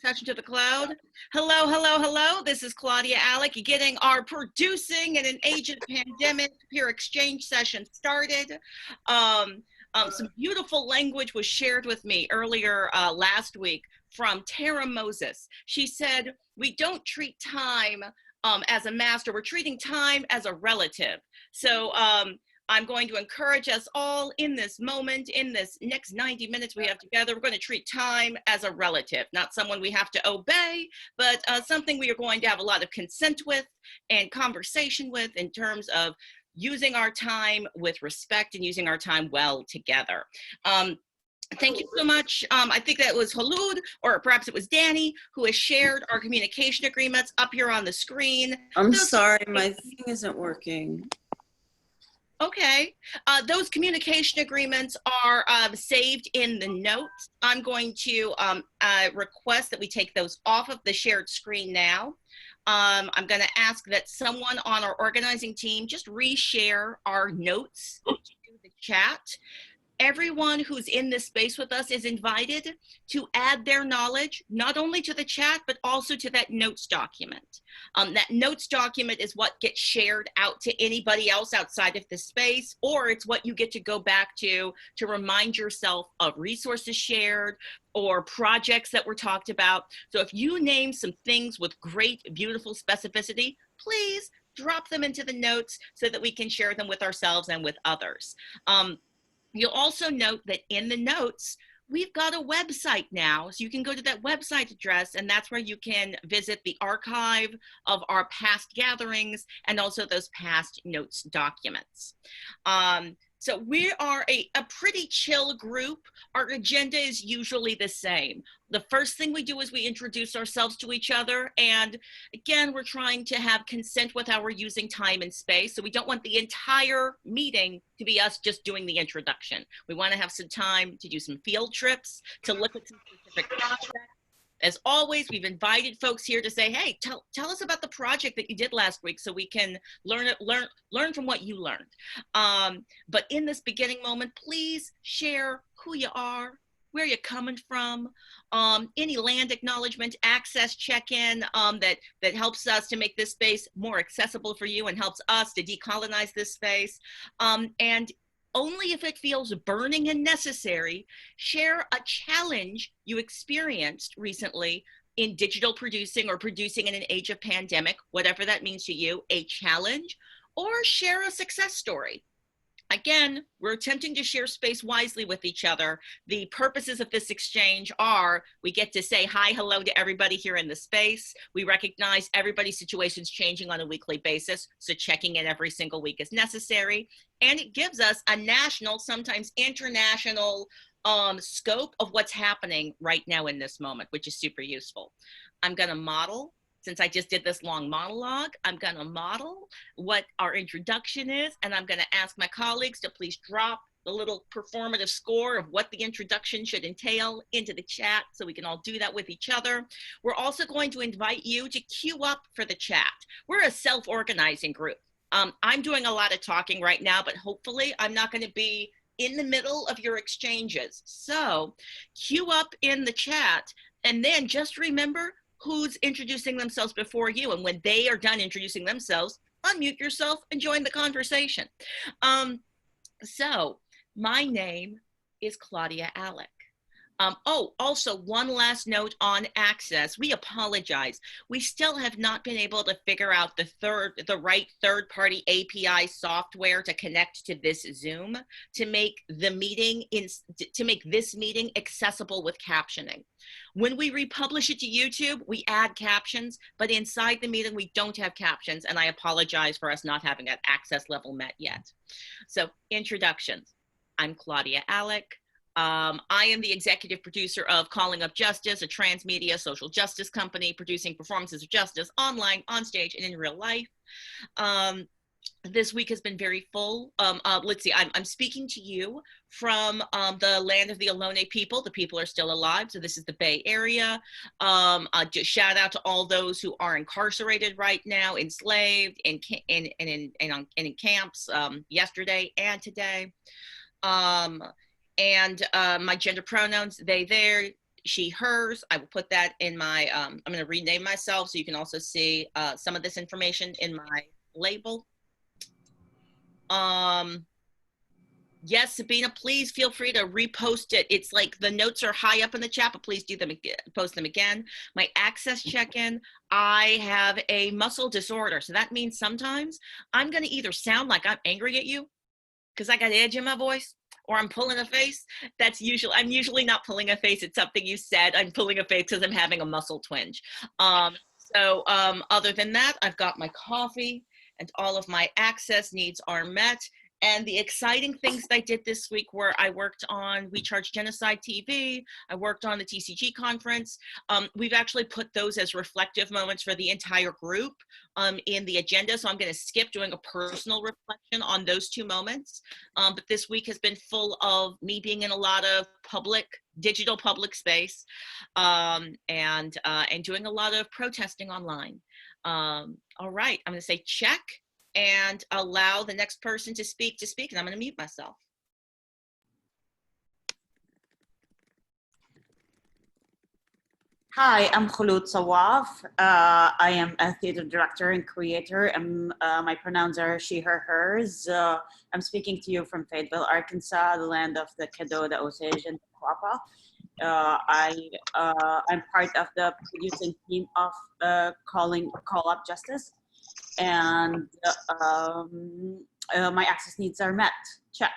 session to the cloud. Hello, hello, hello. This is Claudia, Alick, getting our producing in an age of pandemic peer exchange session started. Some beautiful language was shared with me earlier last week from Tara Moses. She said, we don't treat time as a master, we're treating time as a relative. So I'm going to encourage us all in this moment, in this next 90 minutes we have together, we're going to treat time as a relative, not someone we have to obey, but something we are going to have a lot of consent with and conversation with in terms of using our time with respect and using our time well together. Thank you so much. I think that was Kholoud, or perhaps it was Danny, who has shared our communication agreements up here on the screen. I'm sorry, my thing isn't working. Okay, those communication agreements are saved in the notes. I'm going to request that we take those off of the shared screen now. I'm going to ask that someone on our organizing team just reshare our notes to the chat. Everyone who's in this space with us is invited to add their knowledge, not only to the chat, but also to that notes document. That notes document is what gets shared out to anybody else outside of the space, or it's what you get to go back to remind yourself of resources shared or projects that were talked about. So if you name some things with great, beautiful specificity, please drop them into the notes so that we can share them with ourselves and with others. You'll also note that in the notes, we've got a website now. So you can go to that website address, and that's where you can visit the archive of our past gatherings and also those past notes documents. So we are a pretty chill group. Our agenda is usually the same. The first thing we do is we introduce ourselves to each other. And again, we're trying to have consent with how we're using time and space. So we don't want the entire meeting to be us just doing the introduction. We want to have some time to do some field trips, to look at some specific projects. As always, we've invited folks here to say, hey, tell us about the project that you did last week so we can learn from what you learned. But in this beginning moment, please share who you are, where you're coming from, any land acknowledgement, access check-in that helps us to make this space more accessible for you and helps us to decolonize this space. And only if it feels burning and necessary, share a challenge you experienced recently in digital producing or producing in an age of pandemic, whatever that means to you, a challenge, or share a success story. Again, we're attempting to share space wisely with each other. The purposes of this exchange are, we get to say hi, hello to everybody here in the space. We recognize everybody's situation's changing on a weekly basis, so checking in every single week is necessary. And it gives us a national, sometimes international scope of what's happening right now in this moment, which is super useful. I'm gonna model. Since I just did this long monologue, I'm gonna model what our introduction is, and I'm gonna ask my colleagues to please drop the little performative score of what the introduction should entail into the chat so we can all do that with each other. We're also going to invite you to queue up for the chat. We're a self-organizing group. I'm doing a lot of talking right now, but hopefully I'm not gonna be in the middle of your exchanges. So queue up in the chat, and then just remember who's introducing themselves before you, and when they are done introducing themselves, unmute yourself and join the conversation. So my name is Claudia Alick. Oh, also one last note on access. We apologize. We still have not been able to figure out the right third-party API software to connect to this Zoom to make the meeting this meeting accessible with captioning. When we republish it to YouTube, we add captions, but inside the meeting we don't have captions, and I apologize for us not having that access level met yet. So introductions. I'm Claudia Alick. I am the executive producer of Calling Up Justice, a transmedia social justice company producing performances of justice online, on stage, and in real life. This week has been very full. Let's see, I'm speaking to you from the land of the Ohlone people. The people are still alive, so this is the Bay Area. Just shout out to all those who are incarcerated right now, enslaved, in camps yesterday and today. And my gender pronouns, they, their, she, hers. I will put that in my, I'm going to rename myself so you can also see some of this information in my label. Yes, Sabina, please feel free to repost it. It's like the notes are high up in the chat, but please do them again, post them again. My access check-in, I have a muscle disorder. So that means sometimes I'm going to either sound like I'm angry at you because I got edge in my voice, or I'm pulling a face. I'm usually not pulling a face. It's something you said. I'm pulling a face because I'm having a muscle twinge. Other than that, I've got my coffee and all of my access needs are met. And the exciting things that I did this week were I worked on We Charge Genocide TV. I worked on the TCG conference. We've actually put those as reflective moments for the entire group in the agenda. So I'm going to skip doing a personal reflection on those 2 moments. But this week has been full of me being in a lot of digital public space and doing a lot of protesting online. All right, I'm going to say check and allow the next person to speak, and I'm going to mute myself. Hi, I'm Kholoud Sawaf. I am a theater director and creator, and my pronouns are she, her, hers. I'm speaking to you from Fayetteville, Arkansas, the land of the Kholoud, the Osage, and the Quapaw. I'm part of the producing team of Call Up Justice, and my access needs are met. Check.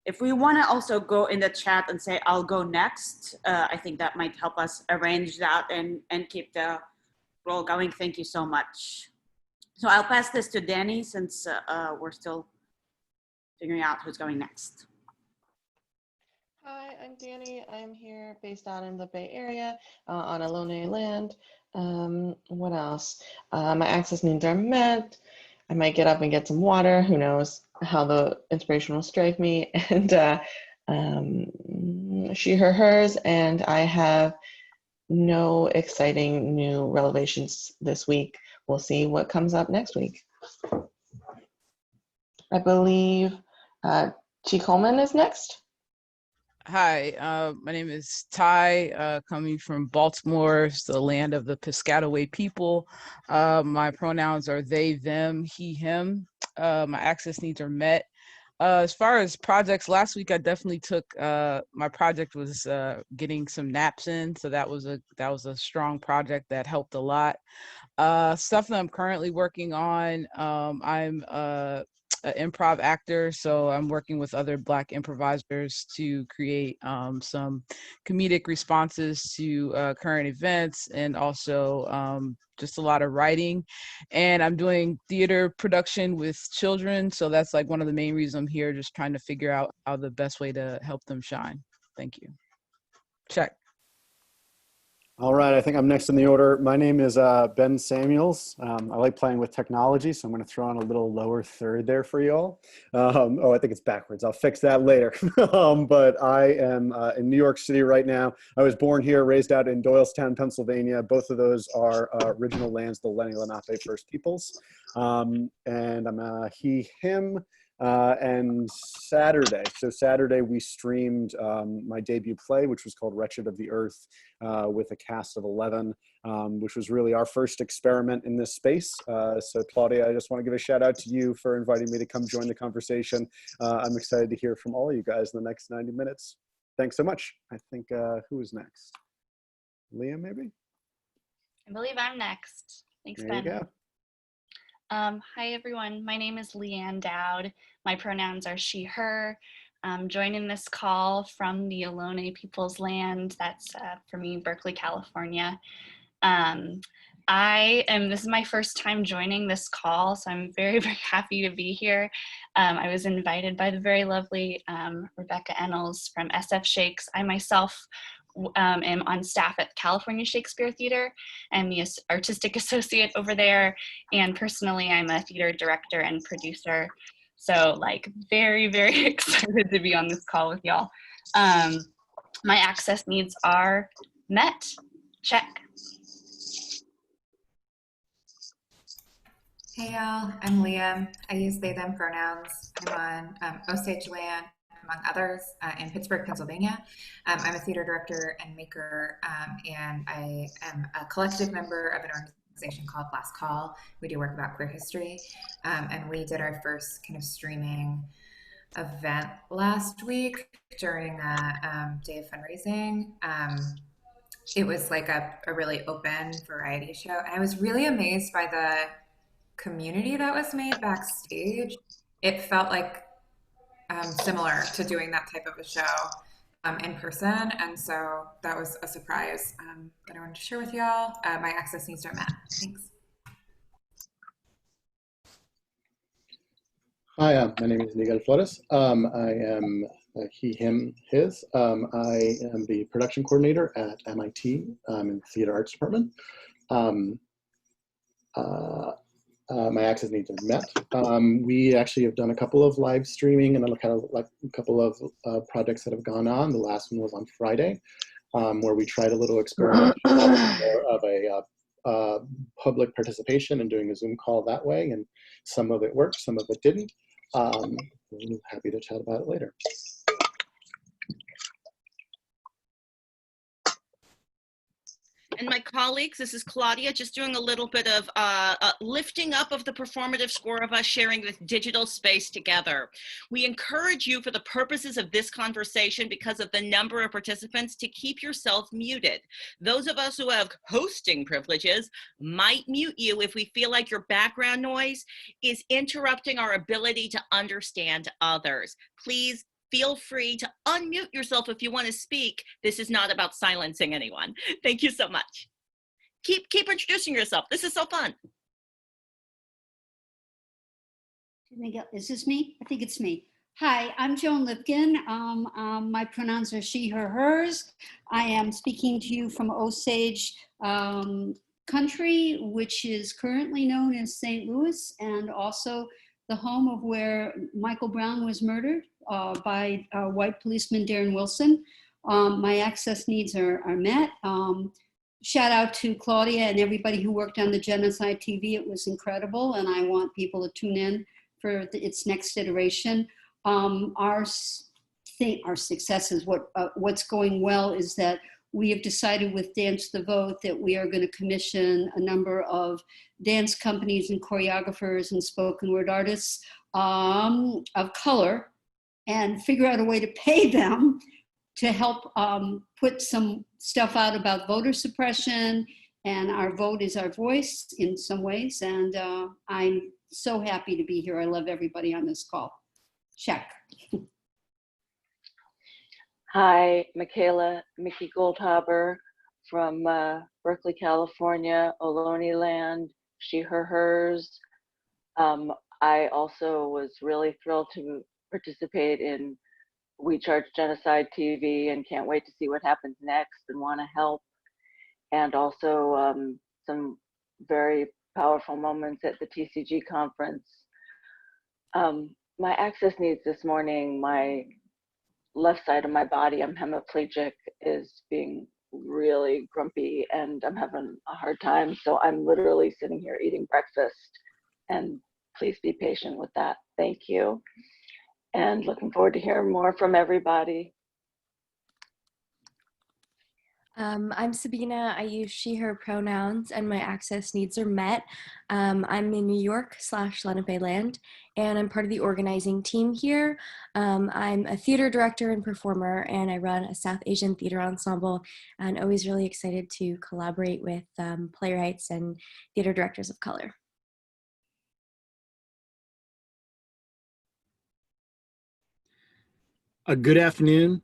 If we want to also go in the chat and say, I'll go next, I think that might help us arrange that and keep the roll going. Thank you so much. So I'll pass this to Danny since we're still figuring out who's going next. Hi, I'm Danny. I'm here based out in the Bay Area on Ohlone land. What else? My access needs are met. I might get up and get some water. Who knows how the inspiration will strike me. And she, her, hers. And I have no exciting new revelations this week. We'll see what comes up next week. I believe Chi Coleman is next. Hi, my name is Ty, coming from Baltimore, it's the land of the Piscataway people. My pronouns are they, them, he, him. My access needs are met. As far as projects, last week I definitely took, my project was getting some naps in, so that was a strong project that helped a lot. Stuff that I'm currently working on, I'm an improv actor, so I'm working with other Black improvisers to create some comedic responses to current events, and also just a lot of writing. And I'm doing theater production with children, so that's like one of the main reasons I'm here, just trying to figure out how the best way to help them shine. Thank you. Check. All right, I think I'm next in the order. My name is Ben Samuels. I like playing with technology, so I'm going to throw on a little lower third there for you all. I think it's backwards. I'll fix that later. But I am in New York City right now. I was born here, raised out in Doylestown, Pennsylvania. Both of those are original lands, the Lenni Lenape First Peoples. And I'm a he, him. And Saturday we streamed my debut play, which was called Wretched of the Earth, with a cast of 11, which was really our first experiment in this space. So Claudia, I just want to give a shout out to you for inviting me to come join the conversation. I'm excited to hear from all of you guys in the next 90 minutes. Thanks so much. I think, who is next? Leah, maybe? I believe I'm next. Thanks, There you Ben. go. Hi, everyone. My name is Leanne Dowd. My pronouns are she, her. I'm joining this call from the Ohlone People's Land. That's, for me, Berkeley, California. This is my first time joining this call, so I'm very, very happy to be here. I was invited by the very lovely Rebecca Ennels from SF Shakes. I myself am on staff at California Shakespeare Theater. I'm the artistic associate over there, and personally I'm a theater director and producer. So like very, very excited to be on this call with y'all. My access needs are met. Check. Hey y'all, I'm Leah. I use they, them pronouns. I'm on Osage land. among others, in Pittsburgh, Pennsylvania. I'm a theater director and maker, and I am a collective member of an organization called Last Call. We do work about queer history, and we did our first kind of streaming event last week during a day of fundraising. It was like a really open variety show, and I was really amazed by the community that was made backstage. It felt like similar to doing that type of a show in person, and so that was a surprise that I wanted to share with y'all. My access needs are met. Thanks. Hi, my name is Miguel Flores. I am he, him, his. I am the production coordinator at MIT in the Theater Arts Department. My access needs are met. We actually have done a couple of live streaming and a couple of projects that have gone on. The last one was on Friday, where we tried a little experiment more of a public participation and doing a Zoom call that way, and some of it worked, some of it didn't. I'm happy to chat about it later. And my colleagues, this is Claudia, just doing a little bit of lifting up of the performative score of us sharing this digital space together. We encourage you, for the purposes of this conversation, because of the number of participants, to keep yourself muted. Those of us who have hosting privileges might mute you if we feel like your background noise is interrupting our ability to understand others. Please feel free to unmute yourself if you want to speak. This is not about silencing anyone. Thank you so much. Keep introducing yourself. This is so fun. Is this me? I think it's me. Hi, I'm Joan Lipkin. My pronouns are she, her, hers. I am speaking to you from Osage country, which is currently known as St. Louis, and also the home of where Michael Brown was murdered by white policeman Darren Wilson. My access needs are met. Shout out to Claudia and everybody who worked on the Genocide TV. It was incredible, and I want people to tune in for its next iteration. Our successes, what's going well is that we have decided with Dance the Vote that we are going to commission a number of dance companies and choreographers and spoken word artists of color and figure out a way to pay them to help put some stuff out about voter suppression, and our vote is our voice in some ways. And I'm so happy to be here. I love everybody on this call. Check. Hi, Mickey Goldhaber from Berkeley, California, Ohlone land, she, her, hers. I also was really thrilled to participate in We Charge Genocide TV and can't wait to see what happens next and want to help. And also some very powerful moments at the TCG conference. My access needs this morning, my left side of my body, I'm hemiplegic, is being really grumpy and I'm having a hard time. So I'm literally sitting here eating breakfast, and please be patient with that. Thank you. And looking forward to hearing more from everybody. I'm Sabina. I use she, her pronouns, and my access needs are met. I'm in New York / Lenape land, and I'm part of the organizing team here. I'm a theater director and performer, and I run a South Asian theater ensemble, and always really excited to collaborate with playwrights and theater directors of color. Good afternoon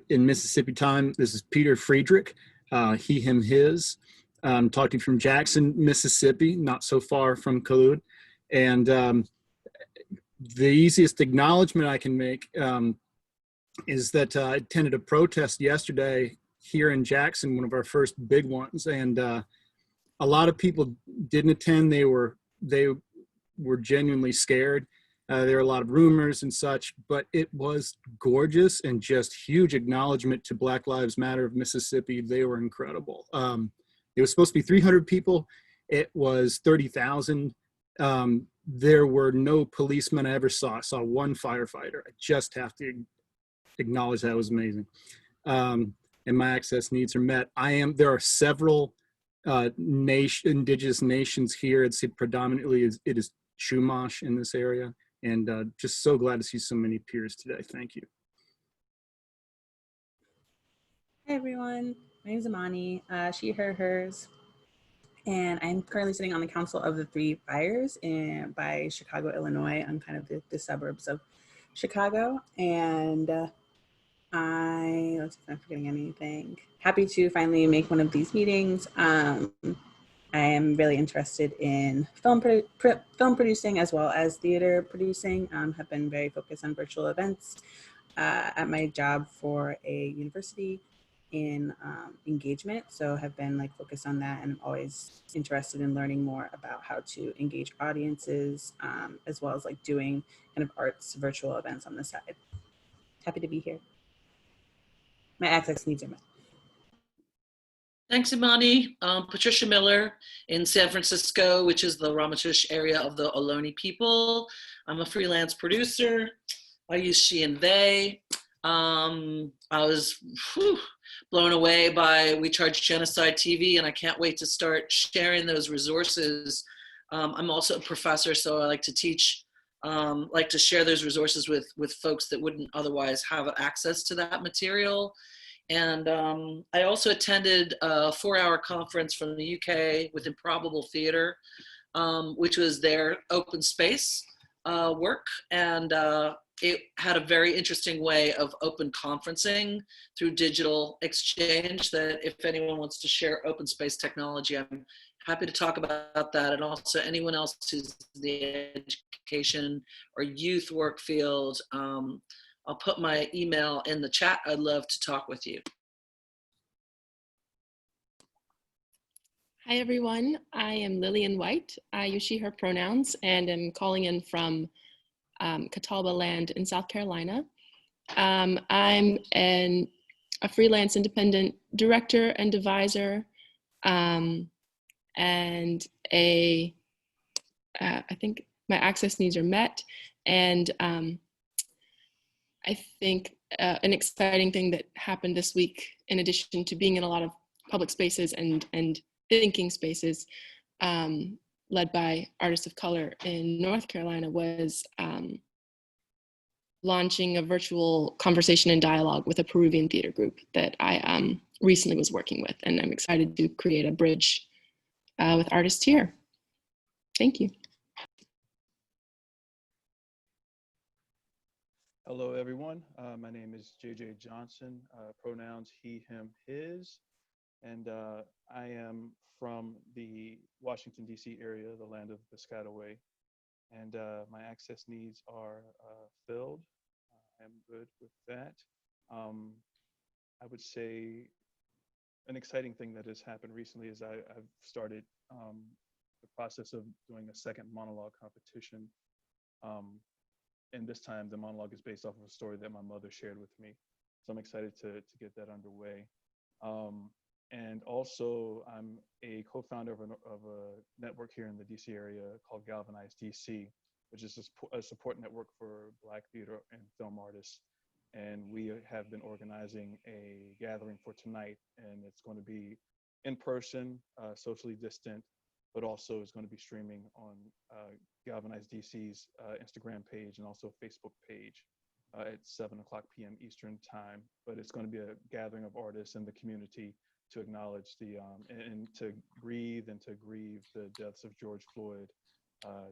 in Mississippi time. This is Peter Friedrich, he, him, his. I'm talking from Jackson, Mississippi, not so far from Kholoud. And the easiest acknowledgement I can make is that I attended a protest yesterday here in Jackson, one of our first big ones. And a lot of people didn't attend. They were genuinely scared. There are a lot of rumors and such, but it was gorgeous and just huge acknowledgement to Black Lives Matter of Mississippi. They were incredible. It was supposed to be 300 people. It was 30,000. There were no policemen I ever saw. I saw one firefighter. I just have to acknowledge that. It was amazing. And my access needs are met. There are several indigenous nations here. It's predominantly it is Chumash in this area, and just so glad to see so many peers today. Thank you. Hi everyone, my name is Amani, she, her, hers, and I'm currently sitting on the Council of the Three Fires by Chicago, Illinois. I'm kind of the suburbs of Chicago, and let's see if I'm forgetting anything. Happy to finally make one of these meetings. I am really interested in film producing as well as theater producing. Have been very focused on virtual events at my job for a university in engagement. So have been like focused on that, and I'm always interested in learning more about how to engage audiences, as well as like doing kind of arts virtual events on the side. Happy to be here. My access needs are met. Thanks, Imani. Patricia Miller in San Francisco, which is the Ramaytush area of the Ohlone people. I'm a freelance producer. I use she and they. I was blown away by We Charge Genocide TV, and I can't wait to start sharing those resources. I'm also a professor, so I like to teach, like to share those resources with folks that wouldn't otherwise have access to that material. And I also attended a 4-hour conference from the UK with Improbable Theatre, which was their open space work. And it had a very interesting way of open conferencing through digital exchange that if anyone wants to share open space technology, I'm happy to talk about that. And also anyone else who's in the education or youth work field, I'll put my email in the chat. I'd love to talk with you. Hi, everyone. I am Lillian White. I use she, her pronouns, and am calling in from Catawba land in South Carolina. I'm a freelance independent director and deviser, and I think my access needs are met. And I think an exciting thing that happened this week, in addition to being in a lot of public spaces and thinking spaces led by artists of color in North Carolina, was launching a virtual conversation and dialogue with a Peruvian theater group that I recently was working with. And I'm excited to create a bridge with artists here. Thank you. Hello, everyone. My name is JJ Johnson, pronouns he, him, his, and I am from the Washington, D.C. area, the land of Piscataway, and my access needs are filled. I am good with that. I would say an exciting thing that has happened recently is I've started the process of doing a second monologue competition. And this time the monologue is based off of a story that my mother shared with me. So I'm excited to get that underway. And also I'm a co-founder of a network here in the DC area called Galvanize DC, which is a support network for Black theater and film artists. And we have been organizing a gathering for tonight, and it's going to be in person, socially distant, but also is going to be streaming on Galvanize DC's Instagram page and also Facebook page at 7:00 p.m. Eastern time. But it's going to be a gathering of artists in the community to acknowledge and to breathe and to grieve the deaths of George Floyd,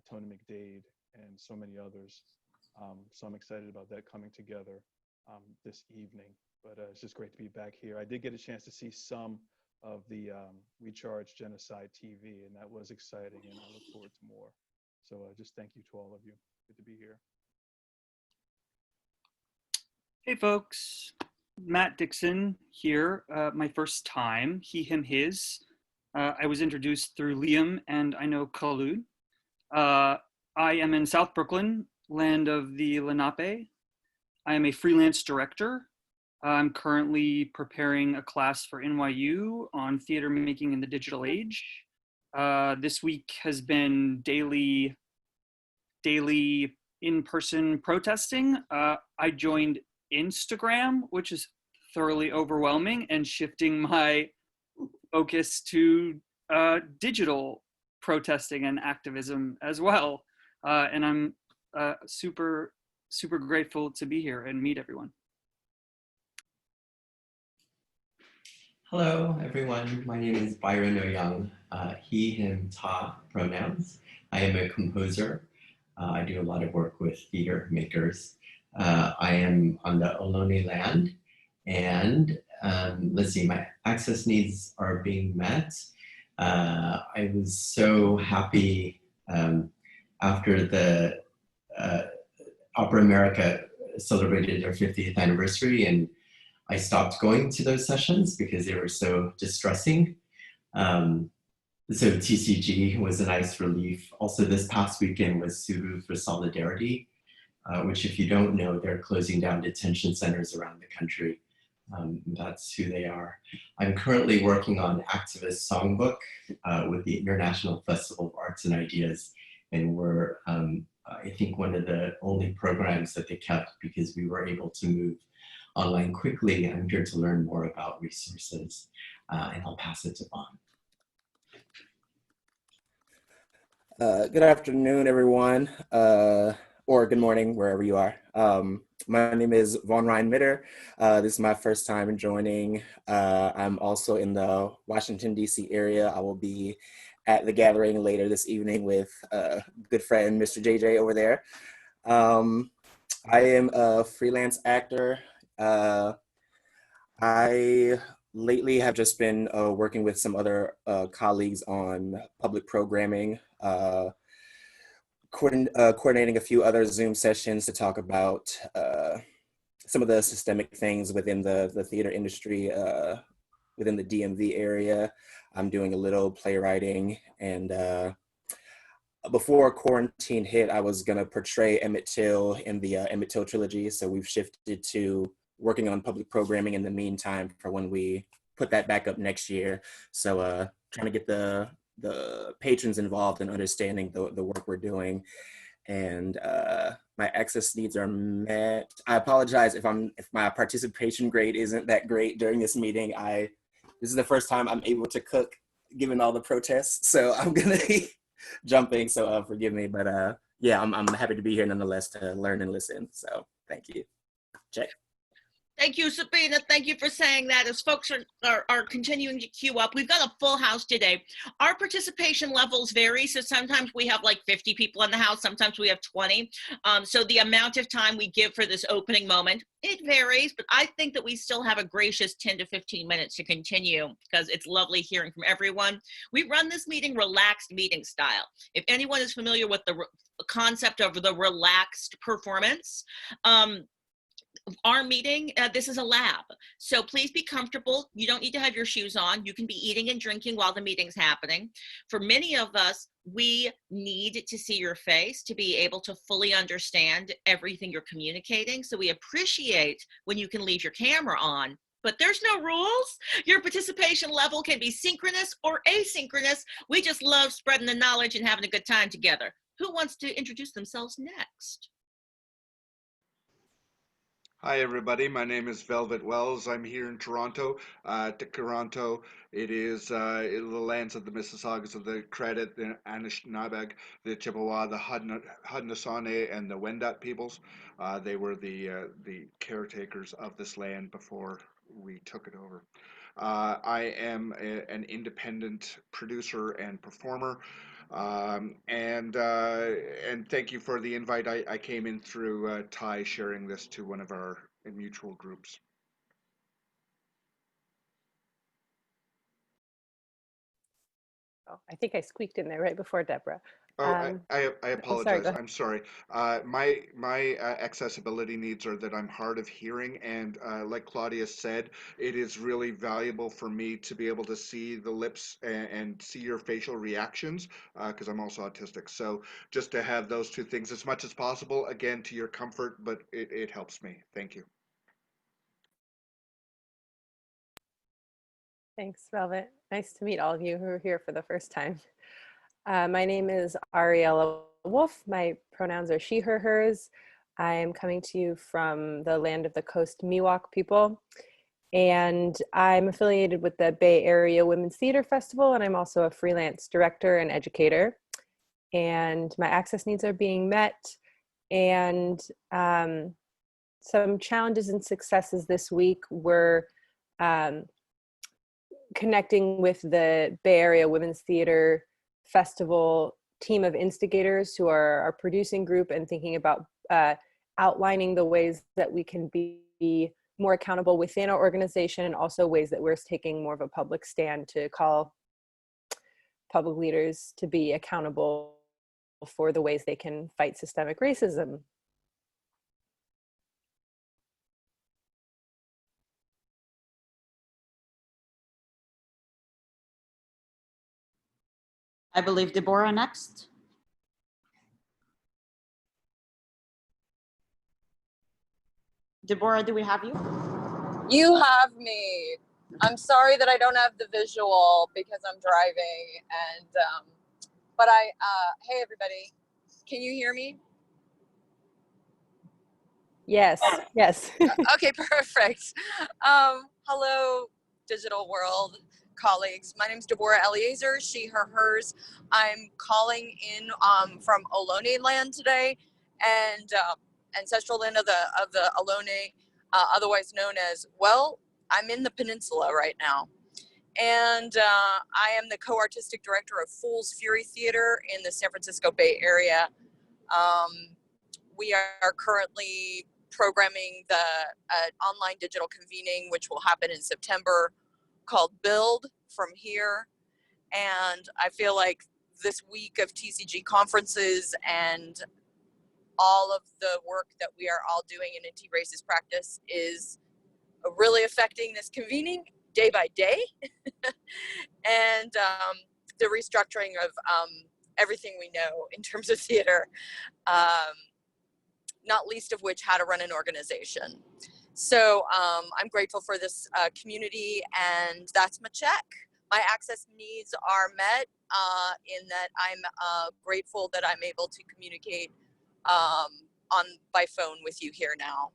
Tony McDade, and so many others. So I'm excited about that coming together this evening. But it's just great to be back here. I did get a chance to see some of the We Charge Genocide TV, and that was exciting, and I look forward to more. So just thank you to all of you. Good to be here. Hey folks, Matt Dixon here. My first time, he, him, his. I was introduced through Liam, and I know Kholoud. I am in South Brooklyn, land of the Lenape. I am a freelance director. I'm currently preparing a class for NYU on theater making in the digital age. This week has been daily in-person protesting. I joined Instagram, which is thoroughly overwhelming, and shifting my focus to digital protesting and activism as well. And I'm super grateful to be here and meet everyone. Hello, everyone. My name is Byron O'Young, he, him, ta pronouns. I am a composer. I do a lot of work with theater makers. I am on the Ohlone land, and let's see, my access needs are being met. I was so happy after the Opera America celebrated their 50th anniversary, and I stopped going to those sessions because they were so distressing. So TCG was a nice relief. Also, this past weekend was Suru for Solidarity, which, if you don't know, they're closing down detention centers around the country. That's who they are. I'm currently working on Activist Songbook with the International Festival of Arts and Ideas, and we're, I think, one of the only programs that they kept because we were able to move online quickly. I'm here to learn more about resources, and I'll pass it to Vaughn. Good afternoon, everyone, or good morning, wherever you are. My name is Vaughn Ryan Mitter. This is my first time joining. I'm also in the Washington, D.C. area. I will be at the gathering later this evening with good friend, Mr. JJ over there. I am a freelance actor. I lately have just been working with some other colleagues on public programming, coordinating a few other Zoom sessions to talk about some of the systemic things within the theater industry, within the DMV area. I'm doing a little playwriting, and before quarantine hit, I was gonna portray Emmett Till in the Emmett Till trilogy. So we've shifted to working on public programming in the meantime for when we put that back up next year. So trying to get the patrons involved in understanding the work we're doing. And my access needs are met. I apologize if my participation grade isn't that great during this meeting. This is the first time I'm able to cook given all the protests. So I'm gonna be jumping, so forgive me, but yeah, I'm happy to be here nonetheless to learn and listen. So thank you. Check. Thank you, Sabina. Thank you for saying that. As folks are continuing to queue up, we've got a full house today. Our participation levels vary, so sometimes we have like 50 people in the house, sometimes we have 20. So the amount of time we give for this opening moment, it varies, but I think that we still have a gracious 10 to 15 minutes to continue because it's lovely hearing from everyone. We run this meeting relaxed meeting style. If anyone is familiar with the concept of the relaxed performance, our meeting, this is a lab, so please be comfortable. You don't need to have your shoes on. You can be eating and drinking while the meeting's happening. For many of us, we need to see your face to be able to fully understand everything you're communicating. So we appreciate when you can leave your camera on, but there's no rules. Your participation level can be synchronous or asynchronous. We just love spreading the knowledge and having a good time together. Who wants to introduce themselves next? Hi, everybody. My name is Velvet Wells. I'm here in Toronto. Toronto, it is the lands of the Mississaugas of the Credit, the Anishinaabe, the Chippewa, the Haudenosaunee, and the Wendat peoples. They were the caretakers of this land before we took it over. I am an independent producer and performer. And thank you for the invite. I came in through Ty sharing this to one of our mutual groups. Oh, I think I squeaked in there right before Deborah. Oh, I apologize. Sorry, I'm sorry. My accessibility needs are that I'm hard of hearing, and like Claudia said, it is really valuable for me to be able to see the lips and see your facial reactions because I'm also autistic. So just to have those two things as much as possible, again, to your comfort, but it helps me. Thank you. Thanks, Velvet. Nice to meet all of you who are here for the first time. My name is Ariella Wolf. My pronouns are she, her, hers. I am coming to you from the land of the Coast Miwok people, and I'm affiliated with the Bay Area Women's Theater Festival, and I'm also a freelance director and educator. And my access needs are being met, and some challenges and successes this week were connecting with the Bay Area Women's Theater Festival team of instigators who are our producing group, and thinking about outlining the ways that we can be more accountable within our organization, and also ways that we're taking more of a public stand to call public leaders to be accountable for the ways they can fight systemic racism. I believe Deborah next. Deborah, do we have you? You have me. I'm sorry that I don't have the visual because I'm driving, and but hey everybody, can you hear me? Yes, yes. Okay, perfect. Hello, digital world colleagues. My name is Deborah Eliezer, she, her, hers. I'm calling in from Ohlone land today, and ancestral land of the Ohlone, otherwise known as, well, I'm in the peninsula right now. And I am the co-artistic director of Fool's Fury Theater in the San Francisco Bay Area. We are currently programming the online digital convening, which will happen in September, called Build From Here. And I feel like this week of TCG conferences and all of the work that we are all doing in anti-racist practice is really affecting this convening day by day. And the restructuring of everything we know in terms of theater, not least of which how to run an organization. So I'm grateful for this community, and that's my check. My access needs are met in that I'm grateful that I'm able to communicate by phone with you here now.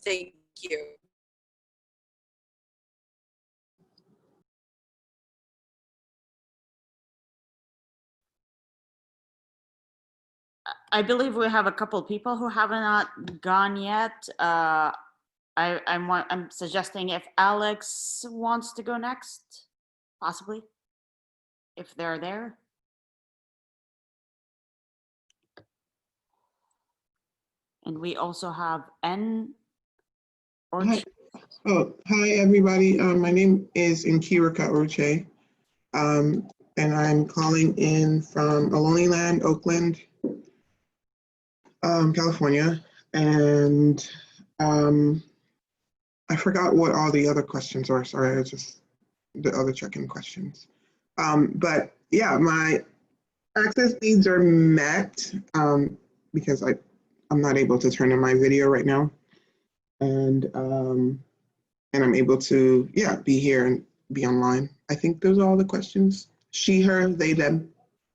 Thank you. I believe we have a couple of people who have not gone yet. I'm suggesting if Alex wants to go next, possibly, if they're there. And we also have N. Hi. Oh, hi everybody. My name is Nkirika Uche, and I'm calling in from Ohlone Land, Oakland, California. And I forgot what all the other questions are. Sorry, I just the other check-in questions. But yeah, my access needs are met because I'm not able to turn on my video right now, and I'm able to be here and be online. I think those are all the questions. She, her, they, them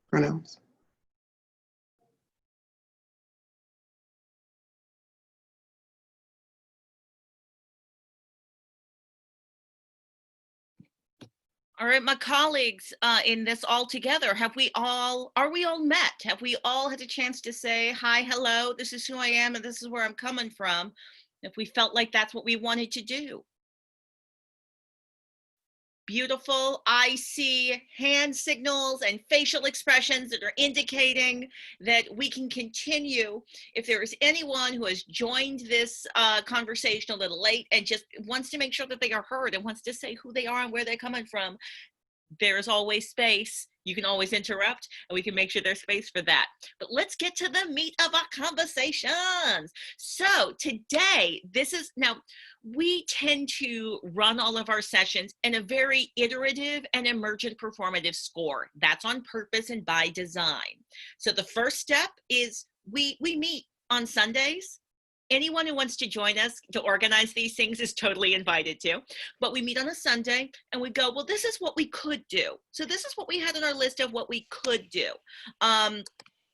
pronouns. All right, my colleagues in this all together, are we all met? Have we all had a chance to say, hi, hello, this is who I am and this is where I'm coming from? If we felt like that's what we wanted to do. Beautiful. I see hand signals and facial expressions that are indicating that we can continue. If there is anyone who has joined this conversation a little late and just wants to make sure that they are heard and wants to say who they are and where they're coming from, there's always space. You can always interrupt, and we can make sure there's space for that. But let's get to the meat of our conversations. So today, we tend to run all of our sessions in a very iterative and emergent performative score. That's on purpose and by design. So the first step is we meet on Sundays. Anyone who wants to join us to organize these things is totally invited to. But we meet on a Sunday and we go, well, this is what we could do. So this is what we had on our list of what we could do.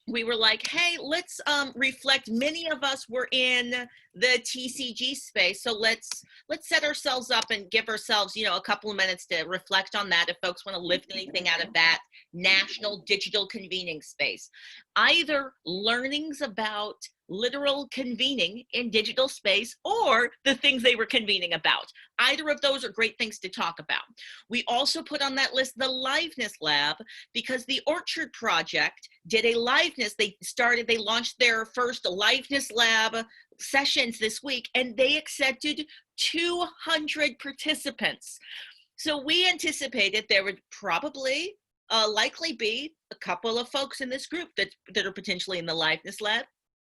we were like, hey, let's reflect. Many of us were in the TCG space, so let's set ourselves up and give ourselves, a couple of minutes to reflect on that if folks want to lift anything out of that national digital convening space. Either learnings about literal convening in digital space or the things they were convening about. Either of those are great things to talk about. We also put on that list the Liveness Lab, because the Orchard Project did a liveness. They launched their first Liveness Lab sessions this week, and they accepted 200 participants. So we anticipated there would probably likely be a couple of folks in this group that are potentially in the Liveness Lab.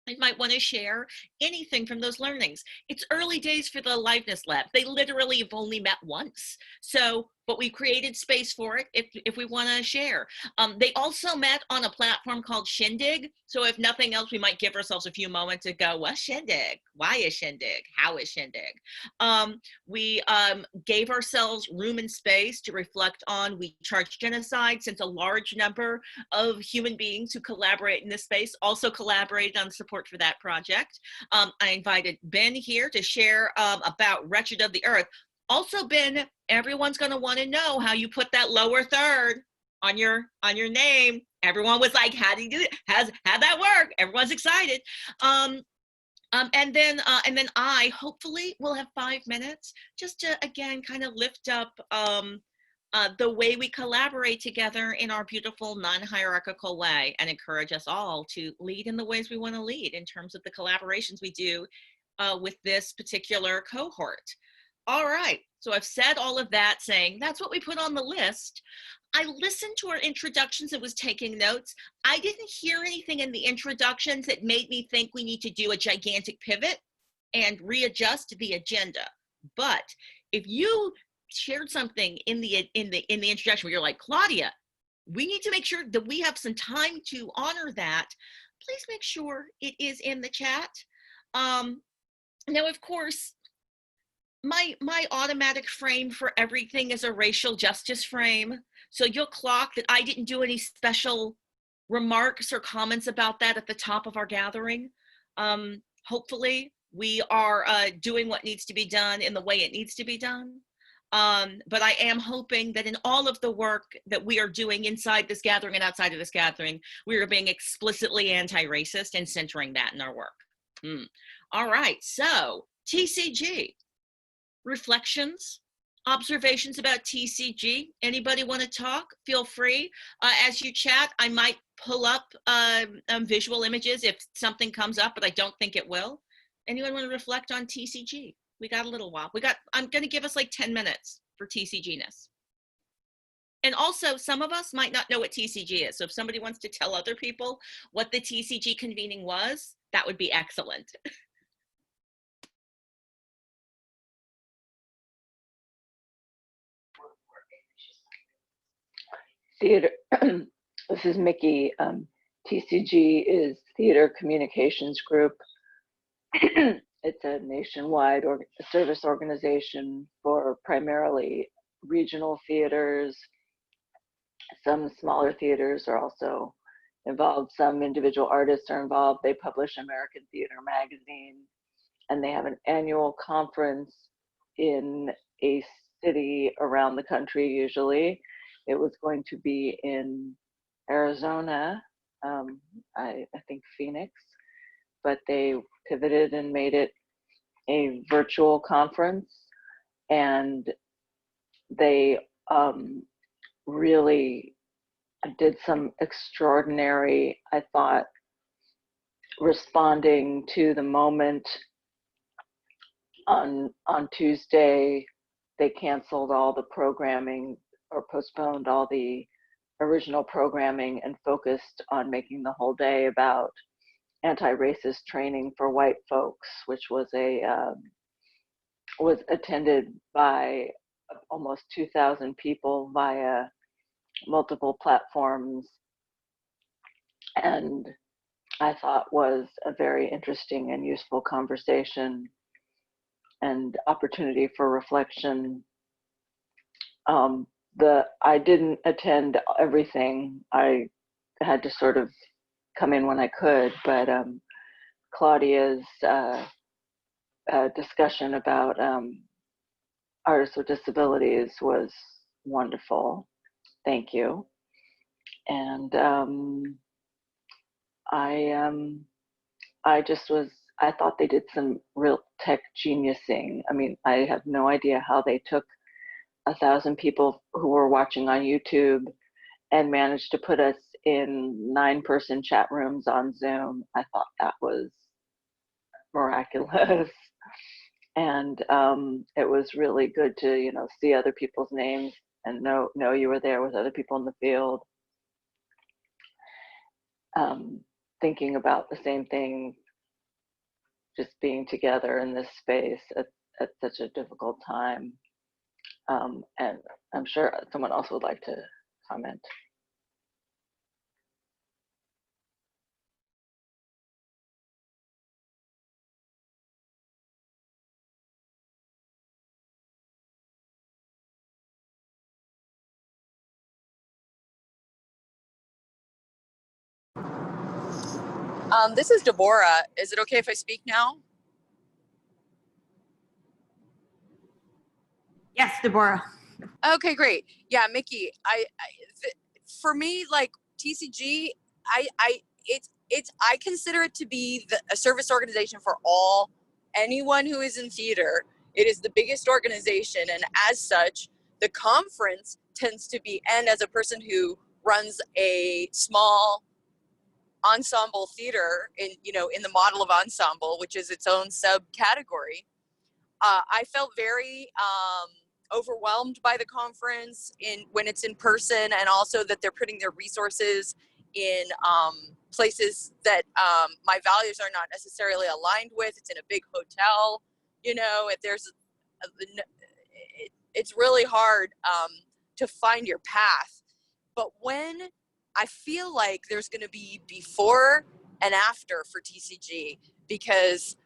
You might want to share anything from those learnings. It's early days for the Liveness Lab. They literally have only met once. But we created space for it if we want to share. They also met on a platform called Shindig. So if nothing else, we might give ourselves a few moments to go, what's Shindig? Why is Shindig? How is Shindig? We gave ourselves room and space to reflect on, we charged genocide, since a large number of human beings who collaborate in this space also collaborated on support for that project. I invited Ben here to share about Wretched of the Earth. Also, Ben, everyone's going to want to know how you put that lower third on your name. Everyone was like, how do you do it? How'd that work? Everyone's excited. And then I hopefully will have 5 minutes just to, again, kind of lift up the way we collaborate together in our beautiful non-hierarchical way, and encourage us all to lead in the ways we want to lead in terms of the collaborations we do with this particular cohort. All right, so I've said all of that, saying that's what we put on the list. I listened to our introductions and was taking notes. I didn't hear anything in the introductions that made me think we need to do a gigantic pivot and readjust the agenda. But if you shared something in the introduction where you're like, Claudia, we need to make sure that we have some time to honor that, please make sure it is in the chat. Now, of course, my automatic frame for everything is a racial justice frame. So you'll clock that I didn't do any special remarks or comments about that at the top of our gathering. Hopefully we are doing what needs to be done in the way it needs to be done. But I am hoping that in all of the work that we are doing inside this gathering and outside of this gathering, we are being explicitly anti-racist and centering that in our work. All right, so TCG. Reflections, observations about TCG. Anybody want to talk? Feel free. As you chat, I might pull up visual images if something comes up, but I don't think it will. Anyone want to reflect on TCG? We got a little while. I'm going to give us like 10 minutes for TCG-ness. And also, some of us might not know what TCG is. So if somebody wants to tell other people what the TCG convening was, that would be excellent. Theater, this is Mickey. TCG is Theater Communications Group. It's a nationwide service organization for primarily regional theaters. Some smaller theaters are also involved. Some individual artists are involved. They publish American Theater Magazine, and they have an annual conference in a city around the country usually. It was going to be in Arizona, I think Phoenix, but they pivoted and made it a virtual conference. And they really did some extraordinary, I thought, responding to the moment. On Tuesday, they canceled all the programming or postponed all the original programming and focused on making the whole day about anti-racist training for white folks, which was was attended by almost 2,000 people via multiple platforms, and I thought was a very interesting and useful conversation and opportunity for reflection. I didn't attend everything. I had to sort of come in when I could, but Claudia's discussion about artists with disabilities was wonderful. Thank you. And I thought they did some real tech geniusing. I mean, I have no idea how they took 1,000 people who were watching on YouTube and managed to put us in 9-person chat rooms on Zoom. I thought that was miraculous. And it was really good to, you know, see other people's names and know you were there with other people in the field. Thinking about the same thing, just being together in this space at such a difficult time. And I'm sure someone else would like to comment. This is Deborah. Is it okay if I speak now? Yes, Deborah. Okay, great. Yeah, Mickey, for me, like TCG, I consider it to be a service organization for anyone who is in theater. It is the biggest organization, and as such, the conference tends to be, and as a person who runs a small ensemble theater in the model of ensemble, which is its own subcategory, I felt very overwhelmed by the conference when it's in person, and also that they're putting their resources in places that my values are not necessarily aligned with. It's in a big hotel, it's really hard to find your path. But when I feel like there's going to be before and after for TCG, because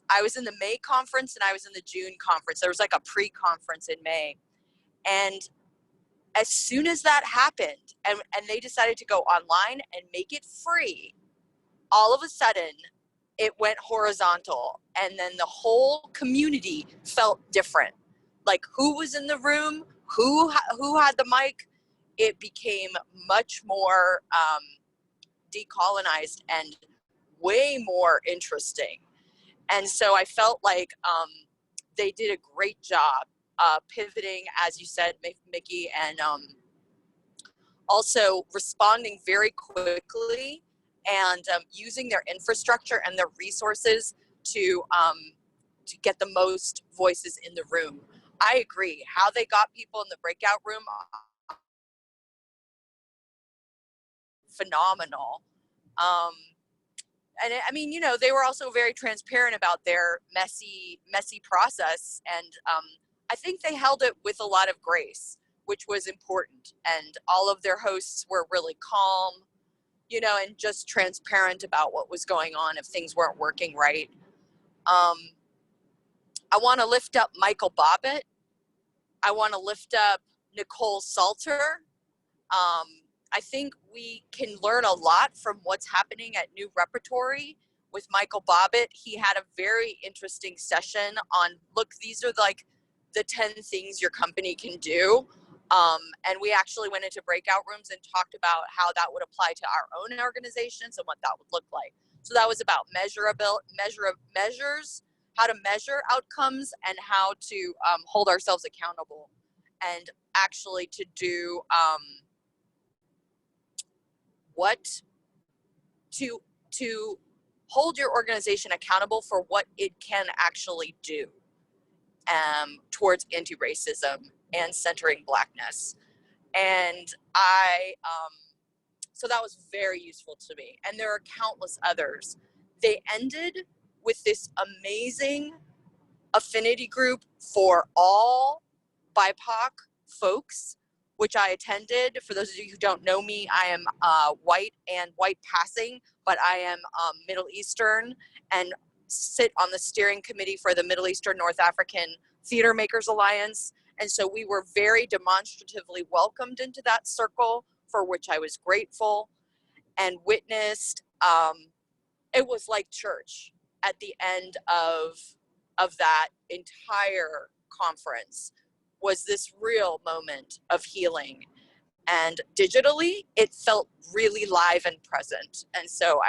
I was in the May conference and I was in the June conference. There was like a pre-conference in May. And as soon as that happened and they decided to go online and make it free, all of a sudden it went horizontal, and then the whole community felt different. Like who was in the room, who had the mic. It became much more decolonized and way more interesting. And so I felt like they did a great job pivoting, as you said, Mickey, and also responding very quickly and using their infrastructure and their resources to get the most voices in the room. I agree. How they got people in the breakout room, phenomenal. And I mean, they were also very transparent about their messy process. And I think they held it with a lot of grace, which was important. And all of their hosts were really calm, and just transparent about what was going on if things weren't working right. I want to lift up Michael Bobbitt. I want to lift up Nicole Salter. I think we can learn a lot from what's happening at New Repertory with Michael Bobbitt. He had a very interesting session on, look, these are like the 10 things your company can do. And we actually went into breakout rooms and talked about how that would apply to our own organizations and what that would look like. So that was about measures, how to measure outcomes and how to hold ourselves accountable, and actually to do to hold your organization accountable for what it can actually do towards anti-racism and centering Blackness. And so that was very useful to me. And there are countless others. They ended with this amazing affinity group for all BIPOC folks, which I attended. For those of you who don't know me, I am white and white passing, but I am Middle Eastern and sit on the steering committee for the Middle Eastern North African Theater Makers Alliance. And so we were very demonstratively welcomed into that circle, for which I was grateful. and witnessed, it was like church at the end of that entire conference, was this real moment of healing. And digitally, it felt really live and present. And so